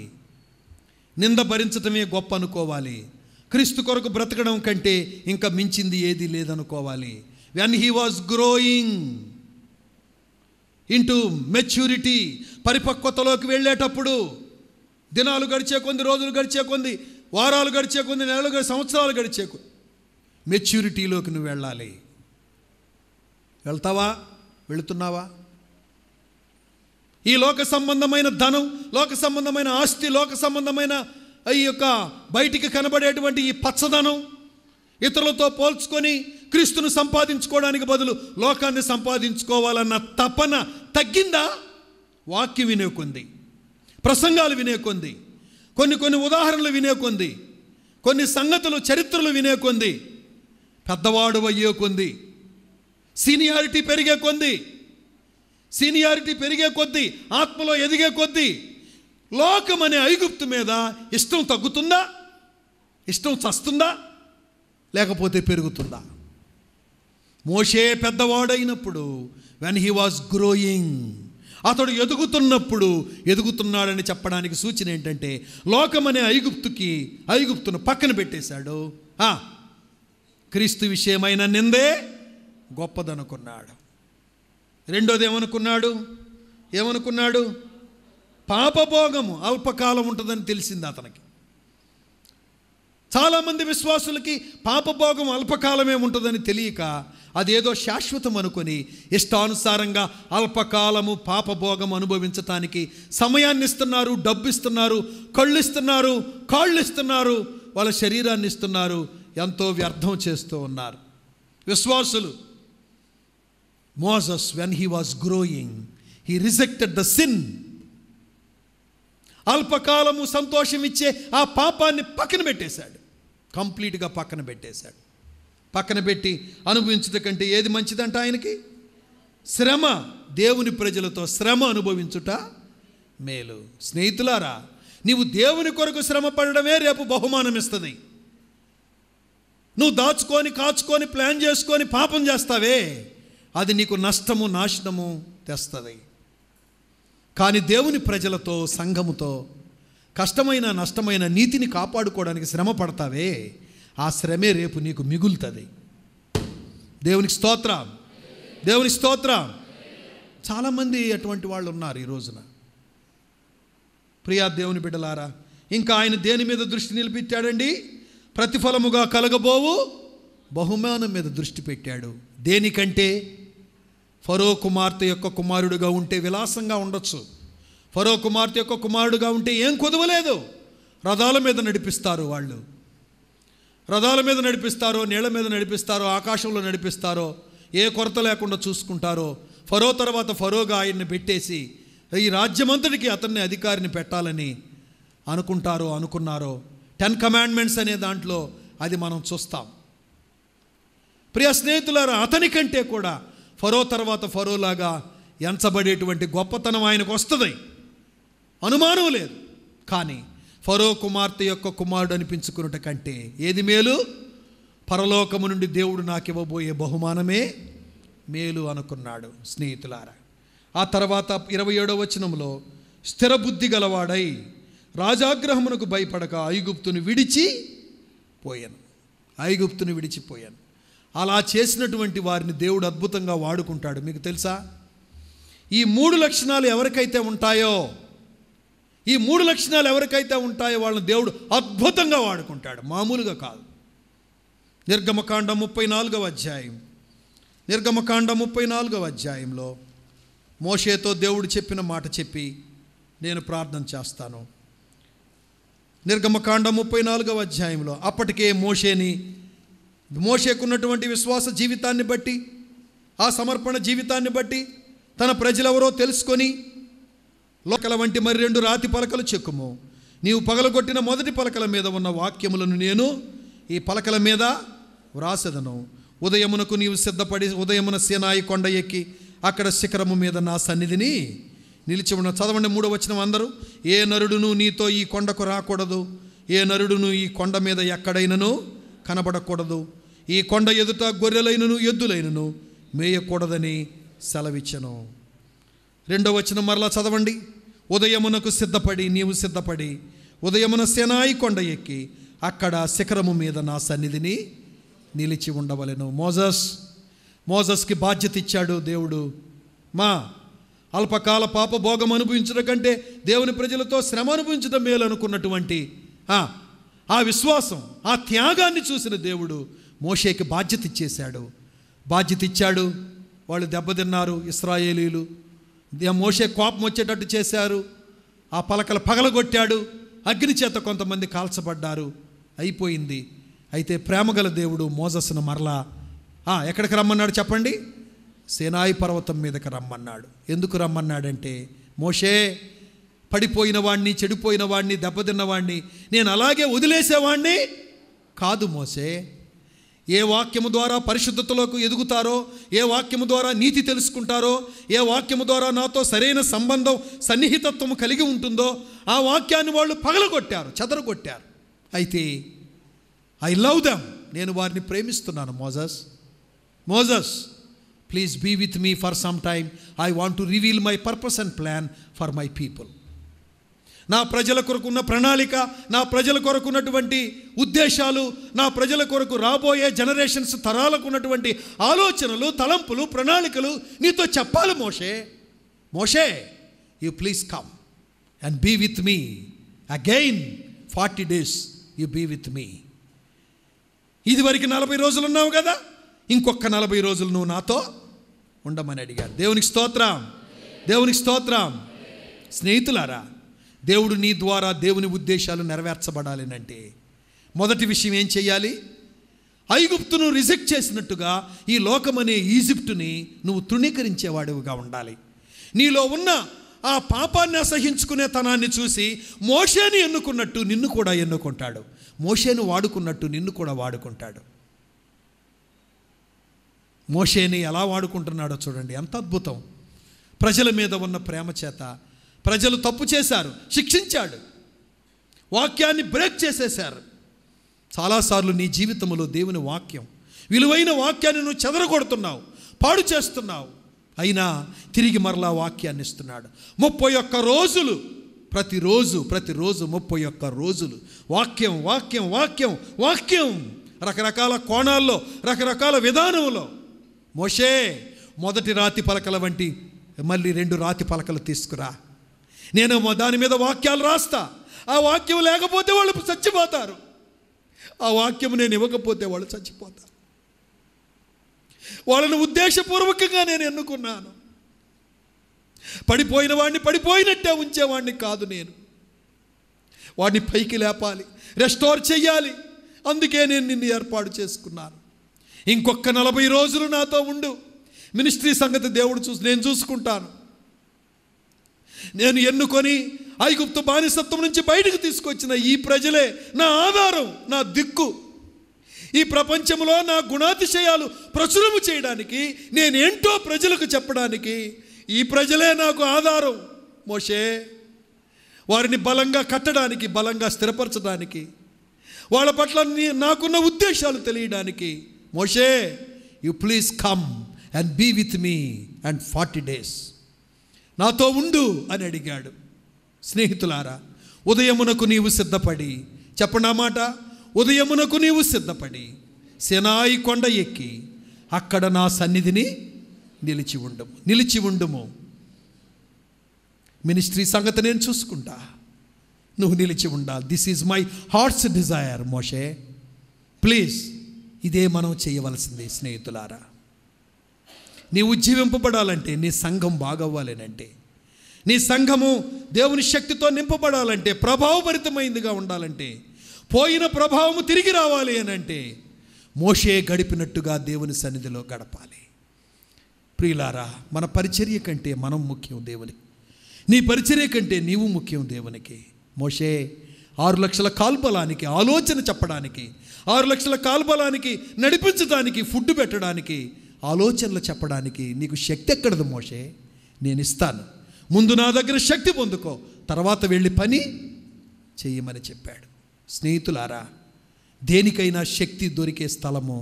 నింద భరించటమే గొప్ప అనుకోవాలి. క్రీస్తు కొరకు బ్రతకడం కంటే ఇంకా మించింది ఏది లేదనుకోవాలి. When he was growing into maturity, పరిపక్వతలోకి వెళ్ళేటప్పుడు దినాలు గడిచే కొద్ది, రోజులు గడిచే కొద్ది, వారాలు గడిచే కొద్ది, నెలలు సంవత్సరాలు గడిచే కొద్ది మెచ్యూరిటీలోకి నువ్వు వెళ్ళాలి. వెళ్తావా? వెళుతున్నావా? ఈ లోక సంబంధమైన ధనం, లోక సంబంధమైన ఆస్తి, లోక సంబంధమైన ఈ యొక్క బయటికి కనబడేటువంటి ఈ పచ్చదనం ఇతరులతో పోల్చుకొని క్రీస్తును సంపాదించుకోవడానికి బదులు లోకాన్ని సంపాదించుకోవాలన్న తపన తగ్గిందా? వాక్యం వినే కొంది, ప్రసంగాలు వినే కొంది, కొన్ని ఉదాహరణలు వినే కొంది, కొన్ని సంగతులు చరిత్రలు వినే కొంది, పెద్దవాడు అయ్యే కొంది, సీనియారిటీ పెరిగే కొద్దీ, ఆత్మలో ఎదిగే కొద్దీ లోకం అనే ఐగుప్తు మీద ఇష్టం తగ్గుతుందా? ఇష్టం చస్తుందా? లేకపోతే పెరుగుతుందా? మోషే పెద్దవాడైనప్పుడు వెన్ హీ వాజ్ గ్రోయింగ్, అతడు ఎదుగుతున్నప్పుడు, ఎదుగుతున్నాడని చెప్పడానికి సూచన ఏంటంటే లోకం అనే ఐగుప్తును పక్కన పెట్టేశాడు. క్రీస్తు విషయమైన నిందే గొప్పదనుకున్నాడు. రెండోది ఏమనుకున్నాడు? పాపభోగము అల్పకాలం ఉంటుందని తెలిసింది అతనికి. చాలామంది విశ్వాసులకి పాపభోగం అల్పకాలమే ఉంటుందని తెలియక అదేదో శాశ్వతం అనుకొని ఇష్టానుసారంగా అల్పకాలము పాపభోగం అనుభవించటానికి సమయాన్ని ఇస్తున్నారు, డబ్బు ఇస్తున్నారు, కళ్ళు ఇస్తున్నారు, కాళ్ళు ఇస్తున్నారు, వాళ్ళ శరీరాన్ని ఇస్తున్నారు, ఎంతో వ్యర్థం చేస్తూ ఉన్నారు విశ్వాసులు. Moses when he was growing he rejected the sin. అల్పకాలము సంతోషం ఇచ్చే ఆ పాపాన్ని పక్కన పెట్టేశాడు, కంప్లీట్గా పక్కన పెట్టేశాడు. పక్కన పెట్టి అనుభవించట కంటే ఏది మంచిదంట ఆయనకి? శ్రమ. దేవుని ప్రజలతో శ్రమ అనుభవించుట మేలు. స్నేహితులారా, నీవు దేవుని కొరకు శ్రమ పడడమే రేపు బహుమానం ఇస్తుంది. నువ్వు దాచుకొని కాచుకొని ప్లాన్ చేసుకొని పాపం చేస్తావే, అది నీకు నష్టము, నాశనము తెస్తుంది. కానీ దేవుని ప్రజలతో, సంఘముతో కష్టమైన నష్టమైన నీతిని కాపాడుకోవడానికి శ్రమ పడతావే, ఆ శ్రమే రేపు నీకు మిగులుతుంది. దేవునికి స్తోత్రం, దేవునికి స్తోత్రం. చాలామంది అటువంటి వాళ్ళు ఉన్నారు ఈ రోజున. ప్రియా దేవుని బిడ్డలారా, ఇంకా ఆయన దేని మీద దృష్టి నిలిపెట్టాడండి? ప్రతిఫలముగా కలగబోవు బహుమానం మీద దృష్టి పెట్టాడు. దేనికంటే? ఫరో కుమార్తె యొక్క కుమారుడుగా ఉంటే విలాసంగా ఉండొచ్చు. ఫరో కుమార్తె యొక్క కుమారుడుగా ఉంటే ఏం కొదవలేదు. రథాల మీద నడిపిస్తారు, వాళ్ళు రథాల మీద నడిపిస్తారో, నీళ్ల మీద నడిపిస్తారో, ఆకాశంలో నడిపిస్తారో, ఏ కొరత లేకుండా చూసుకుంటారో. ఫరో తర్వాత ఫరోగా ఆయన్ని పెట్టేసి ఈ రాజ్యమంతటికి అతన్ని అధికారిని పెట్టాలని అనుకున్నారో 10 కమాండ్మెంట్స్ అనే దాంట్లో అది మనం చూస్తాం. ప్రియ స్నేహితులారా, అతనికంటే కూడా ఫరో తర్వాత ఫరోలాగా ఎంచబడేటువంటి గొప్పతనం ఆయనకు వస్తుంది, అనుమానం లేదు. కానీ ఫరో కుమార్తె యొక్క కుమారుడు అనిపించుకున్నట కంటే ఏది మేలు? పరలోకము నుండి దేవుడు నాకు ఇవ్వబోయే బహుమానమే మేలు అనుకున్నాడు. స్నేహితులారా, ఆ తర్వాత 27వ వచనంలో స్థిర బుద్ధి గలవాడై రాజాగ్రహమునకు భయపడక ఐగుప్తును విడిచిపోయాను. అలా చేసినటువంటి వారిని దేవుడు అద్భుతంగా వాడుకుంటాడు. మీకు తెలుసా, ఈ 3 లక్షణాలు ఎవరికైతే ఉంటాయో వాళ్ళని దేవుడు అద్భుతంగా వాడుకుంటాడు, మామూలుగా కాదు. నిర్గమకాండం 34వ అధ్యాయంలో మోషేతో దేవుడు చెప్పిన మాట చెప్పి నేను ప్రార్థన చేస్తాను. నిర్గమకాండం 34వ అధ్యాయంలో అప్పటికే మోషేకున్నటువంటి విశ్వాస జీవితాన్ని బట్టి, ఆ సమర్పణ జీవితాన్ని బట్టి తన ప్రజలెవరో తెలుసుకొని, లోకల వంటి మరి 2 రాతి పలకలు చెక్కుము, నీవు పగలగొట్టిన మొదటి పలకల మీద ఉన్న వాక్యములను నేను ఈ పలకల మీద వ్రాసెదను. ఉదయమునకు నీవు సిద్ధపడి ఉదయమున సీనాయి కొండ ఎక్కి అక్కడ శిఖరము మీద నా సన్నిధిని నిలిచి ఉన్న. చదవండి 3వ వచనం అందరూ. ఏ నరుడును నీతో ఈ కొండకు రాకూడదు, ఏ నరుడును ఈ కొండ మీద ఎక్కడైనను కనబడకూడదు. ఈ కొండ ఎదుట గొర్రెలైనను ఎద్దులైనను మేయకూడదని సెలవిచ్చెను. 2వ వచనం మరలా చదవండి. ఉదయమునకు సిద్ధపడి, నీవు సిద్ధపడి ఉదయమున సీనాయి కొండ ఎక్కి అక్కడ శిఖరము మీద నా సన్నిధిని నిలిచి ఉండవలెను. మోజస్కి బాధ్యత ఇచ్చాడు దేవుడు. అల్పకాల పాప భోగం అనుభవించడం కంటే దేవుని ప్రజలతో శ్రమ అనుభవించడం మేలు అనుకున్నటువంటి ఆ విశ్వాసం, ఆ త్యాగాన్ని చూసిన దేవుడు మోషేకి బాధ్యత ఇచ్చాడు. వాళ్ళు దెబ్బతిన్నారు. ఇశ్రాయేలీలు మోషే కోపం వచ్చేటట్టు చేశారు. ఆ పలకలు పగలగొట్టాడు. అగ్ని చేత కొంతమంది కాల్చబడ్డారు. అయిపోయింది. అయితే ప్రేమగల దేవుడు మోజస్ను మరలా ఎక్కడికి రమ్మన్నాడు చెప్పండి? సీనాయి పర్వతం మీదకి రమ్మన్నాడు. ఎందుకు రమ్మన్నాడంటే, మోషే, పడిపోయిన వాడిని, చెడిపోయిన వాడిని, దెబ్బతిన్న వాడిని నేను అలాగే వదిలేసేవాడిని కాదు. మోషే, ఏ వాక్యము ద్వారా పరిశుద్ధతలోకి ఎదుగుతారో, ఏ వాక్యము ద్వారా నీతి తెలుసుకుంటారో, ఏ వాక్యము ద్వారా నాతో సరైన సంబంధం, సన్నిహితత్వం కలిగి ఉంటుందో ఆ వాక్యాన్ని వాళ్ళు పగలగొట్టారు, చెదరగొట్టారు. అయితే ఐ లవ్ దెమ్, నేను వారిని ప్రేమిస్తున్నాను. Moses please be with me for some time. I want to reveal my purpose and plan for my people. నా ప్రజల కొరకు ఉన్న ప్రణాళిక, నా ప్రజల కొరకు ఉన్నటువంటి ఉద్దేశాలు, నా ప్రజల కొరకు రాబోయే జనరేషన్స్ తరాలకు ఉన్నటువంటి ఆలోచనలు, తలంపులు, ప్రణాళికలు నీతో చెప్పాలి. మోషే you please come and be with me again 40 days you be with me. ఇదివరకు 40 రోజులు ఉన్నావు కదా, ఇంకొక 40 రోజులు నువ్వు నాతో ఉండమని అడిగాడు. దేవునికి స్తోత్రం. స్నేహితులారా, దేవుడు నీ ద్వారా దేవుని ఉద్దేశాలు నెరవేర్చబడాలినంటే మొదటి విషయం ఏం చేయాలి? ఐగుప్తును రిజెక్ట్ చేసినట్టుగా ఈ లోకమనే ఈజిప్టుని నువ్వు తృణీకరించేవాడివిగా ఉండాలి. నీలో ఉన్న ఆ పాపాన్ని అసహించుకునే తనాన్ని చూసి మోషేని ఎన్నుకున్నట్టు నిన్ను కూడా ఎన్నుకుంటాడు. మోషేను వాడుకున్నట్టు నిన్ను కూడా వాడుకుంటాడు. మోషేని ఎలా వాడుకుంటున్నాడో చూడండి, ఎంత అద్భుతం. ప్రజల మీద ఉన్న ప్రేమ చేత ప్రజలు తప్పు చేశారు, శిక్షించాడు. వాక్యాన్ని బ్రేక్ చేసేశారు. చాలాసార్లు నీ జీవితంలో దేవుని వాక్యం, విలువైన వాక్యాన్ని నువ్వు చెదరగొడుతున్నావు, పాడు చేస్తున్నావు. అయినా తిరిగి మరలా వాక్యాన్ని ఇస్తున్నాడు. 31 రోజులు, ప్రతిరోజు 31 రోజులు వాక్యం రకరకాల కోణాల్లో, రకరకాల విధానంలో. మోషే, మొదటి రాతి పలకల వంటి మళ్ళీ 2 రాతి పలకలు తీసుకురా, నేను దాని మీద వాక్యాలు రాస్తా. ఆ వాక్యం లేకపోతే వాళ్ళు చచ్చిపోతారు, ఆ వాక్యం నేను ఇవ్వకపోతే వాళ్ళు చచ్చిపోతారు. వాళ్ళని ఉద్దేశపూర్వకంగా నేను ఎన్నుకున్నాను. పడిపోయిన వాడిని పడిపోయినట్టే ఉంచేవాడిని కాదు, నేను వాడిని పైకి లేపాలి, రెస్టోర్ చెయ్యాలి. అందుకే నేను నిన్ను ఏర్పాటు చేసుకున్నాను. ఇంకొక 40 రోజులు నాతో ఉండు. మినిస్ట్రీ సంగతి దేవుడు నేను చూసుకుంటాను. నేను ఎన్నుకొని ఐగుప్తు బానిసత్వం నుంచి బయటకు తీసుకొచ్చిన ఈ ప్రజలే నా ఆధారం, నా దిక్కు. ఈ ప్రపంచంలో నా గుణాతిశయాలు ప్రచురము చేయడానికి, నేనేంటో ప్రజలకు చెప్పడానికి ఈ ప్రజలే నాకు ఆధారం. మోషే, వారిని బలంగా కట్టడానికి, బలంగా స్థిరపరచడానికి, వాళ్ళ పట్ల నాకున్న ఉద్దేశాలు తెలియడానికి, మోషే you please come and be with me and 40 days నాతో ఉండు అని అడిగాడు. స్నేహితులారా, ఉదయమునకు నీవు సిద్ధపడి, చెప్పండి ఆ మాట, ఉదయమునకు నీవు సిద్ధపడి సీనాయి కొండ ఎక్కి అక్కడ నా సన్నిధిని నిలిచి ఉండుము. మినిస్ట్రీ సంగతి నేను చూసుకుంటా, నువ్వు నిలిచి ఉండాలి. This is my heart's desire Moshe, please. ఇదే మనం చేయవలసింది. స్నేహితులారా, నీ ఉజ్జీవింపబడాలంటే, నీ సంఘం బాగవ్వాలనంటే, నీ సంఘము దేవుని శక్తితో నింపబడాలంటే, ప్రభావభరితమైందిగా ఉండాలంటే, పోయిన ప్రభావము తిరిగి రావాలి అనంటే మోషే గడిపినట్టుగా దేవుని సన్నిధిలో గడపాలి. ప్రియులారా, మన పరిచర్య కంటే మనం ముఖ్యం దేవునికి. నీ పరిచర్య కంటే నీవు ముఖ్యం దేవునికి. మోషే 6 లక్షల కాల్బలానికి ఆలోచన చెప్పడానికి, 6 లక్షల కాల్బలానికి నడిపించడానికి, ఫుడ్ పెట్టడానికి, ఆలోచనలు చెప్పడానికి నీకు శక్తి ఎక్కడదు మోషే? నేను ఇస్తాను. ముందు నా దగ్గర శక్తి పొందుకో, తర్వాత వెళ్ళి పని చెయ్యమని చెప్పాడు. స్నేహితులారా, దేనికైనా శక్తి దొరికే స్థలము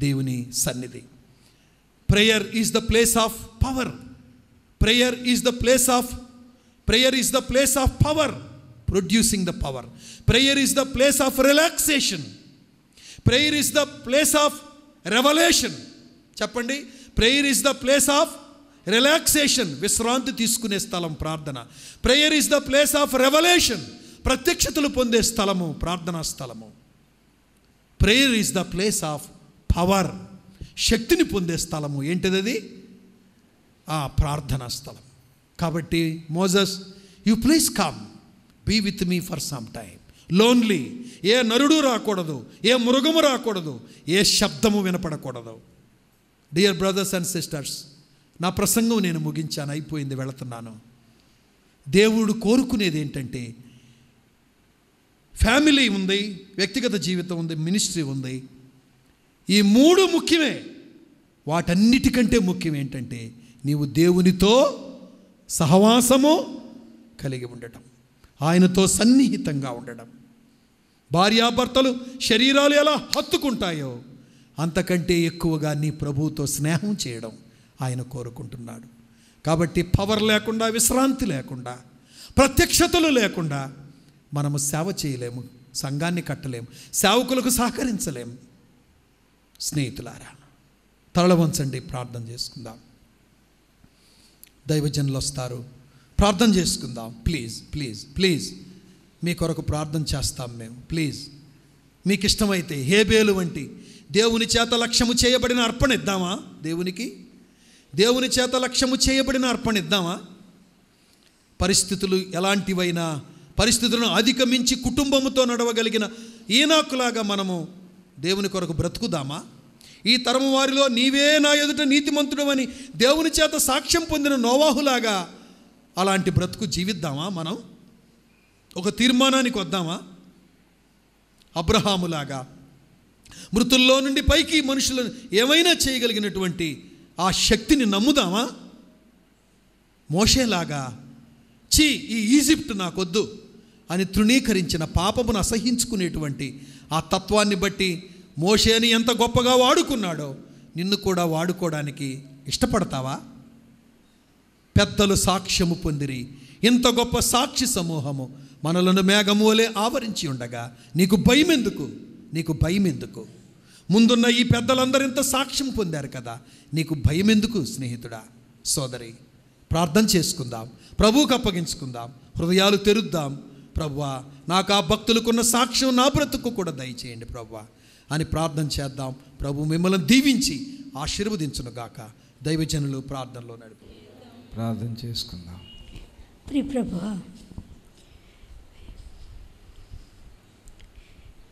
దేవుని సన్నిధి. Prayer is the place of power. Prayer is the place of power, producing the power. Prayer is the place of relaxation. Prayer is the place of revelation. చెప్పండి, prayer is the place of relaxation, విశ్రాంతి తీసుకునే స్థలం ప్రార్థన. Prayer is the place of revolution, ప్రత్యక్షతలు పొందే స్థలము ప్రార్థనా స్థలము. Prayer is the place of power, శక్తిని పొందే స్థలము. ఏంటిది అది? ఆ ప్రార్థనా స్థలం. కాబట్టి Moses, you please come be with me for some time. Lonely, ఏ నరుడు రాకూడదు, ఏ మృగము రాకూడదు, ఏ శబ్దము వినపడకూడదు. డియర్ బ్రదర్స్ అండ్ సిస్టర్స్, నా ప్రసంగం నేను ముగించాను, అయిపోయింది, వెళుతున్నాను. దేవుడు కోరుకునేది ఏంటంటే, ఫ్యామిలీ ఉంది, వ్యక్తిగత జీవితం ఉంది, మినిస్ట్రీ ఉంది. ఈ మూడు ముఖ్యమే. వాటన్నిటికంటే ముఖ్యం ఏంటంటే నీవు దేవునితో సహవాసము కలిగి ఉండటం, ఆయనతో సన్నిహితంగా ఉండడం. భార్యాభర్తలు శరీరాలు ఎలా హత్తుకుంటాయో అంతకంటే ఎక్కువగా నీ ప్రభువుతో స్నేహం చేయడం ఆయన కోరుకుంటున్నాడు. కాబట్టి పవర్ లేకుండా, విశ్రాంతి లేకుండా, ప్రత్యక్షతలు లేకుండా మనము సేవ చేయలేము, సంఘాన్ని కట్టలేము, సేవకులకు సహకరించలేము. స్నేహితులారా, తల వంచండి, ప్రార్థన చేసుకుందాం. దైవజనులు వస్తారు, ప్రార్థన చేసుకుందాం. ప్లీజ్ ప్లీజ్ ప్లీజ్, మీ కొరకు ప్రార్థన చేస్తాం మేము. ప్లీజ్, మీకు ఇష్టమైతే హేబేలు వంటి దేవుని చేత లక్ష్యము చేయబడిన అర్పణ ఇద్దామా? దేవుని చేత లక్ష్యము చేయబడిన అర్పణ ఇద్దామా? పరిస్థితులు ఎలాంటివైనా పరిస్థితులను అధిగమించి కుటుంబముతో నడవగలిగిన ఈనాకులాగా మనము దేవుని కొరకు బ్రతుకుదామా? ఈ తరము వారిలో నీవే నా ఎదుట నీతిమంతుడు అని దేవుని చేత సాక్ష్యం పొందిన నోవాహులాగా అలాంటి బ్రతుకు జీవిద్దామా? మనం ఒక తీర్మానానికి వద్దామా? అబ్రహాములాగా మృతుల్లో నుండి పైకి మనుషులను ఏమైనా చేయగలిగినటువంటి ఆ శక్తిని నమ్ముదామా? మోషేలాగా ఈ ఈజిప్ట్ నాకొద్దు అని తృణీకరించిన, పాపమును అసహించుకునేటువంటి ఆ తత్వాన్ని బట్టి మోషేని ఎంత గొప్పగా వాడుకున్నాడో నిన్ను కూడా వాడుకోవడానికి ఇష్టపడతావా? పెద్దలు సాక్ష్యము పొందిరి, ఇంత గొప్ప సాక్షి సమూహము మనలను మేఘము వలె ఆవరించి ఉండగా నీకు భయం ఎందుకు? ముందున్న ఈ పెద్దలందరూ ఇంత సాక్ష్యం పొందారు కదా, నీకు భయం ఎందుకు స్నేహితుడా, సోదరి? ప్రార్థన చేసుకుందాం, ప్రభువుకు అప్పగించుకుందాం, హృదయాలు తెరుద్దాం. ప్రభువా, నాకు ఆ భక్తులకున్న సాక్ష్యం నా బ్రతుకు కూడా దయచేయండి ప్రభువా అని ప్రార్థన చేద్దాం. ప్రభు మిమ్మల్ని దీవించి ఆశీర్వదించునుగాక. దైవజనులు ప్రార్థనలో నడుపు. ప్రార్థన చేసుకుందాం. ప్రియ ప్రభువా,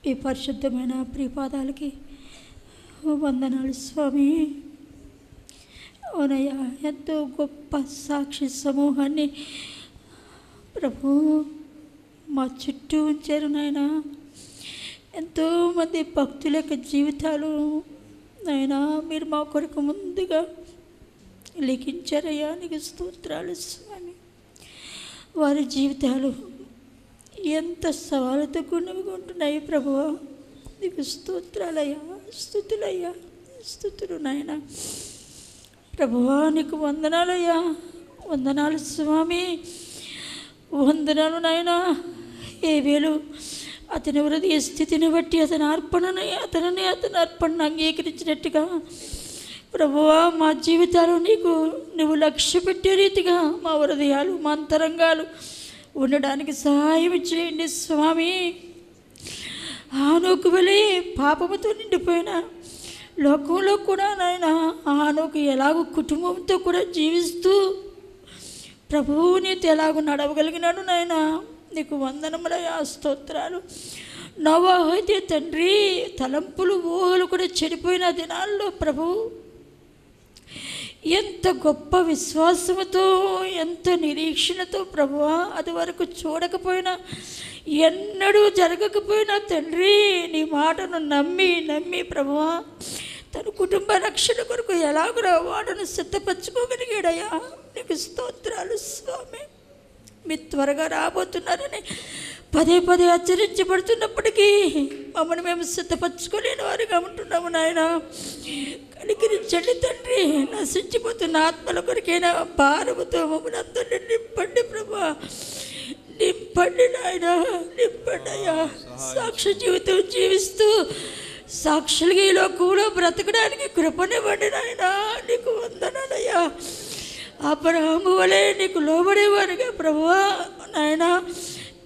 ఈ పరిశుద్ధమైన ప్రియపాదాలకి వందనాలు స్వామి. అవునయ్యా, ఎంతో గొప్ప సాక్షి సమూహాన్ని ప్రభు మా చుట్టూ ఉంచారు నాయన. ఎంతోమంది భక్తుల యొక్క జీవితాలు నాయన మీరు మా కొరకు ముందుగా లిఖించారయ్యా, నీకు స్తోత్రాలు స్వామి. వారి జీవితాలు ఎంత సవాలుతో కూడినవిగా ఉంటున్నాయి ప్రభువా, నీకు స్తోత్రాలయ్యా, స్తుతులయ్యా, స్తుతులు నాయన. ప్రభువా, నీకు వందనాలయ్యా, వందనాలు స్వామి, వందనాలు నాయన. హేబేలు అతని హృదయ స్థితిని బట్టి అతని అర్పణను అంగీకరించినట్టుగా ప్రభువా, మా జీవితాలు నువ్వు లక్ష్య పెట్టే రీతిగా మా హృదయాలు, మా అంతరంగాలు ఉండడానికి సహాయం చేయండి స్వామి. హానోకు వలె పాపముతో నిండిపోయిన లోకంలో కూడా నాయన హానోకు ఎలాగో కుటుంబంతో కూడా జీవిస్తూ ప్రభువు నీతో ఎలాగో నడవగలిగినాడు నాయన, నీకు వందనములయ్యా, స్తోత్రాలు. నోవాహు అయితే తండ్రి తలంపులు ఊహలు కూడా చెడిపోయిన దినాల్లో ప్రభువు ఎంత గొప్ప విశ్వాసముతో, ఎంత నిరీక్షణతో ప్రభువా, అది వరకు చూడకపోయినా, ఎన్నడూ జరగకపోయినా తండ్రి నీ మాటను నమ్మి ప్రభువా తన కుటుంబ రక్షణ కొరకు ఎలాగో వాడను సిద్ధపరచుకోగలిగాడయ్యా, నీకు స్తోత్రాలు స్వామి. మీరు త్వరగా రాబోతున్నారని పదే పదే హెచ్చరించబడుతున్నప్పటికీ మమ్మల్ని మేము సిద్ధపరచుకోలేని వారిగా ఉంటున్నాము నాయన. కనికరించండి తండ్రి. నశించిపోతున్న ఆత్మల కొరికైనా భారముతో మమ్మల్ని అందరినీ నింపండి ప్రభా, నింపండి నాయన, నింపండి అయ్యా. సాక్షి జీవితం జీవిస్తూ సాక్షులుగా ఈలో కూడా బ్రతకడానికి కృపనివ్వండి నాయన. నీకు వందనాలయ్యా. అబ్రహాము వలె నీకు లోబడేవారుగా ప్రభువా నాయన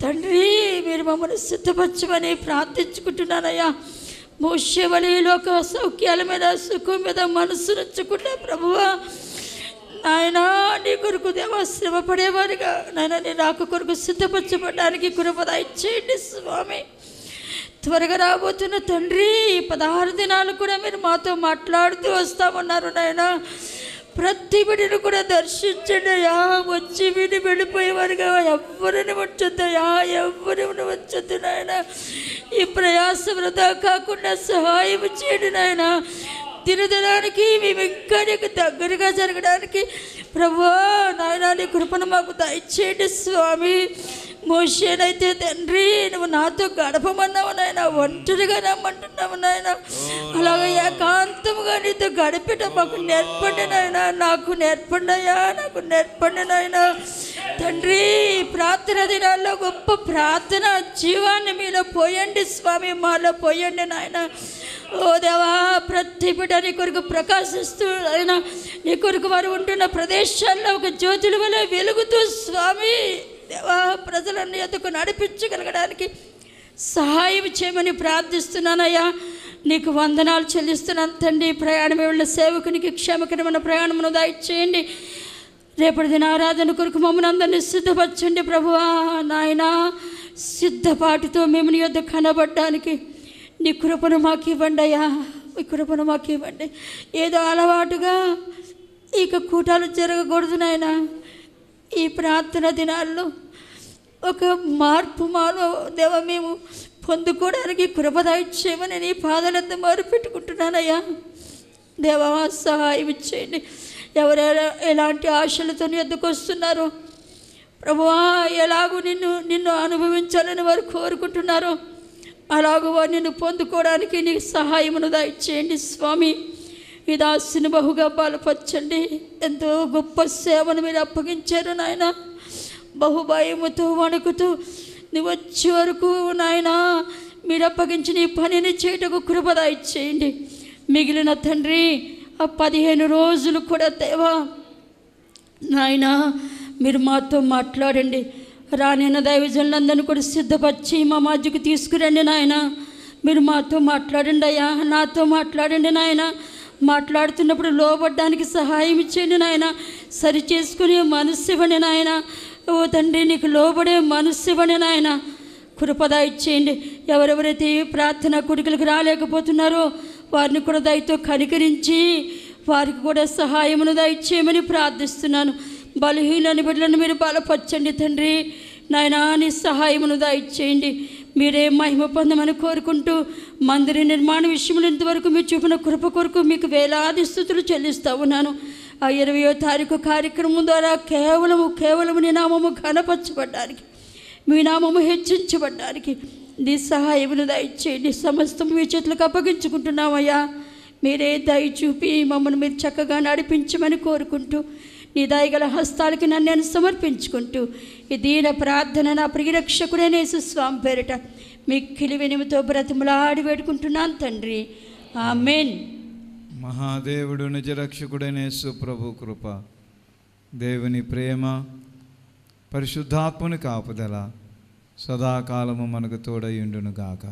తండ్రి, మీరు మమ్మల్ని సిద్ధపరచమని ప్రార్థించుకుంటున్నానయ్యా. మోషే వలె లోక సౌఖ్యాల మీద సుఖం మీద మనసు నచ్చకుండా ప్రభువా నాయన నీ కొరకు దేవా శ్రమ పడేవారుగా నాయన నీ నాకు కొరకు సిద్ధపరచబడడానికి కృప దయచేయండి స్వామి. త్వరగా రాబోతున్న తండ్రి, 16 దినాలు కూడా మీరు మాతో మాట్లాడుతూ వస్తామన్నారు నాయన. ప్రతి బిడ్డను కూడా దర్శించండి అయ్యా. వచ్చి విని వెళ్ళిపోయేవారుగా ఎవరిని వచ్చొద్దయ్యా, ఎవరిని వచ్చొద్దు నాయన. ఈ ప్రయాస వృధా కాకుండా సహాయం చేయండి నాయన. దినదినానికి మేము ఇంకా నీకు దగ్గరగా జరగడానికి ప్రభువా నాయన నీ కృపను మాకు దయచేయండి స్వామి. మోషేనైతే తండ్రి నువ్వు నాతో గడపమన్నావు నాయన, ఒంటరిగా రమ్మంటున్నావు నాయన. అలాగే ఏకాంతముగా నీతో గడిపేట మాకు నేర్పండి నాయన. నాకు నేర్పండి అయ్యా, నాకు నేర్పండి నాయన. తండ్రి ప్రార్థన దినాల్లో గొప్ప ప్రార్థన జీవాన్ని మీలో పోయండి స్వామి, మాలో పోయండి నాయన. ఓ దేవా ప్రతి బిడ్డ నీ కొరకు ప్రకాశిస్తూ ఆయన నీ కొరకు వారు ఉంటున్న ప్రదేశాల్లో ఒక జ్యోతుల వల్ల వెలుగుతూ స్వామి దేవా ప్రజలను ఎదుకు నడిపించగలగడానికి సహాయం చేయమని ప్రార్థిస్తున్నానయ్యా. నీకు వందనాలు చెల్లిస్తున్నాను తండ్రి. ప్రయాణం వెళ్ళిన సేవకునికి క్షేమకరమైన ప్రయాణమును దయచేయండి. రేపటి దిన ఆరాధన కొరకు మమ్మల్ని అందరినీ సిద్ధపరచండి ప్రభువా నాయన. సిద్ధపాటుతో మేము నీ యొద్ద కనబడడానికి నీ కృపను మాకు ఇవ్వండి అయ్యా, మీ కృపను మాకు ఇవ్వండి. ఏదో అలవాటుగా ఇక కూటాలు జరగకూడదు నాయన. ఈ ప్రార్థన దినాల్లో ఒక మార్పు మాలో దేవ మేము పొందుకోవడానికి కృప దయచేయమని నీ పాదాలంతా మారు పెట్టుకుంటున్నానయ్యా. దేవా సహాయం చేయండి. ఎవరెలా ఎలాంటి ఆశలతో నీ వద్దకు వస్తున్నారో ప్రభువా, ఎలాగూ నిన్ను అనుభవించాలని వారు కోరుకుంటున్నారో అలాగూ వారు నిన్ను పొందుకోవడానికి నీ సహాయమును దయచేయండి స్వామి. ఈ దాసుని బహుగా బలపరచండి. ఎంతో గొప్ప సేవను మీరు అప్పగించారు నాయన. బహుభయముతో వణుకుతూ నువ్వు వచ్చే వరకు నాయన మీరు అప్పగించి నీ పనిని చేయటకు కృప దయచేయండి. మిగిలిన తండ్రి ఆ 15 రోజులు కూడా దేవా నాయన మీరు మాతో మాట్లాడండి. రానైన దైవజనులందరినీ కూడా సిద్ధపరిచి మా మధ్యకు తీసుకురండి నాయన. మీరు మాతో మాట్లాడండి అయ్యా, నాతో మాట్లాడండి నాయన. మాట్లాడుతున్నప్పుడు లోబడ్డానికి సహాయం ఇచ్చేయండి నాయన. సరి చేసుకునే మనస్సు ఇవ్వండి నాయన. ఓ తండ్రి నీకు లోబడే మనస్సు ఇవ్వండి నాయన. కృపద ఇచ్చేయండి. ఎవరెవరైతే ప్రార్థన కుడికలకు రాలేకపోతున్నారో వారిని కూడా దయతో కనికరించి వారికి కూడా సహాయమును దయచేయమని ప్రార్థిస్తున్నాను. బలహీనని బిడ్డలను మీరు బలపరచండి తండ్రి నాయన. నీ సహాయమును దయచేయండి. మీరే మహిమ పొందమని కోరుకుంటూ మందిర నిర్మాణ విషయంలో ఇంతవరకు మీరు చూపిన కృప కొరకు మీకు వేలాది స్తుతులు చెల్లిస్తూ ఉన్నాను. ఆ 20వ తారీఖు కార్యక్రమం ద్వారా కేవలము నీ నామము ఘనపరచబడ్డానికి, మీ నామము హెచ్చించబడ్డానికి నీ సహాయమును దయచేయండి. సమస్తం మీ చేతులకు అప్పగించుకుంటున్నామయ్యా. మీరే దయ చూపి మమ్మల్ని మీరు చక్కగా నడిపించమని కోరుకుంటూ నీ దయగల హస్తాలకి నన్ను నేను సమర్పించుకుంటూ ఈ దీన ప్రార్థన నా ప్రియరక్షకుడైన యేసుస్వామి పేరిట మిక్కిలి వినిమితో బ్రతిమలాడి వేడుకుంటున్నాను తండ్రి. ఆమేన్. మహాదేవుడు నిజరక్షకుడైన యేసు ప్రభు కృప, దేవుని ప్రేమ, పరిశుద్ధాత్మని కాపుదల సదాకాలము మనకు తోడయుండును గాక.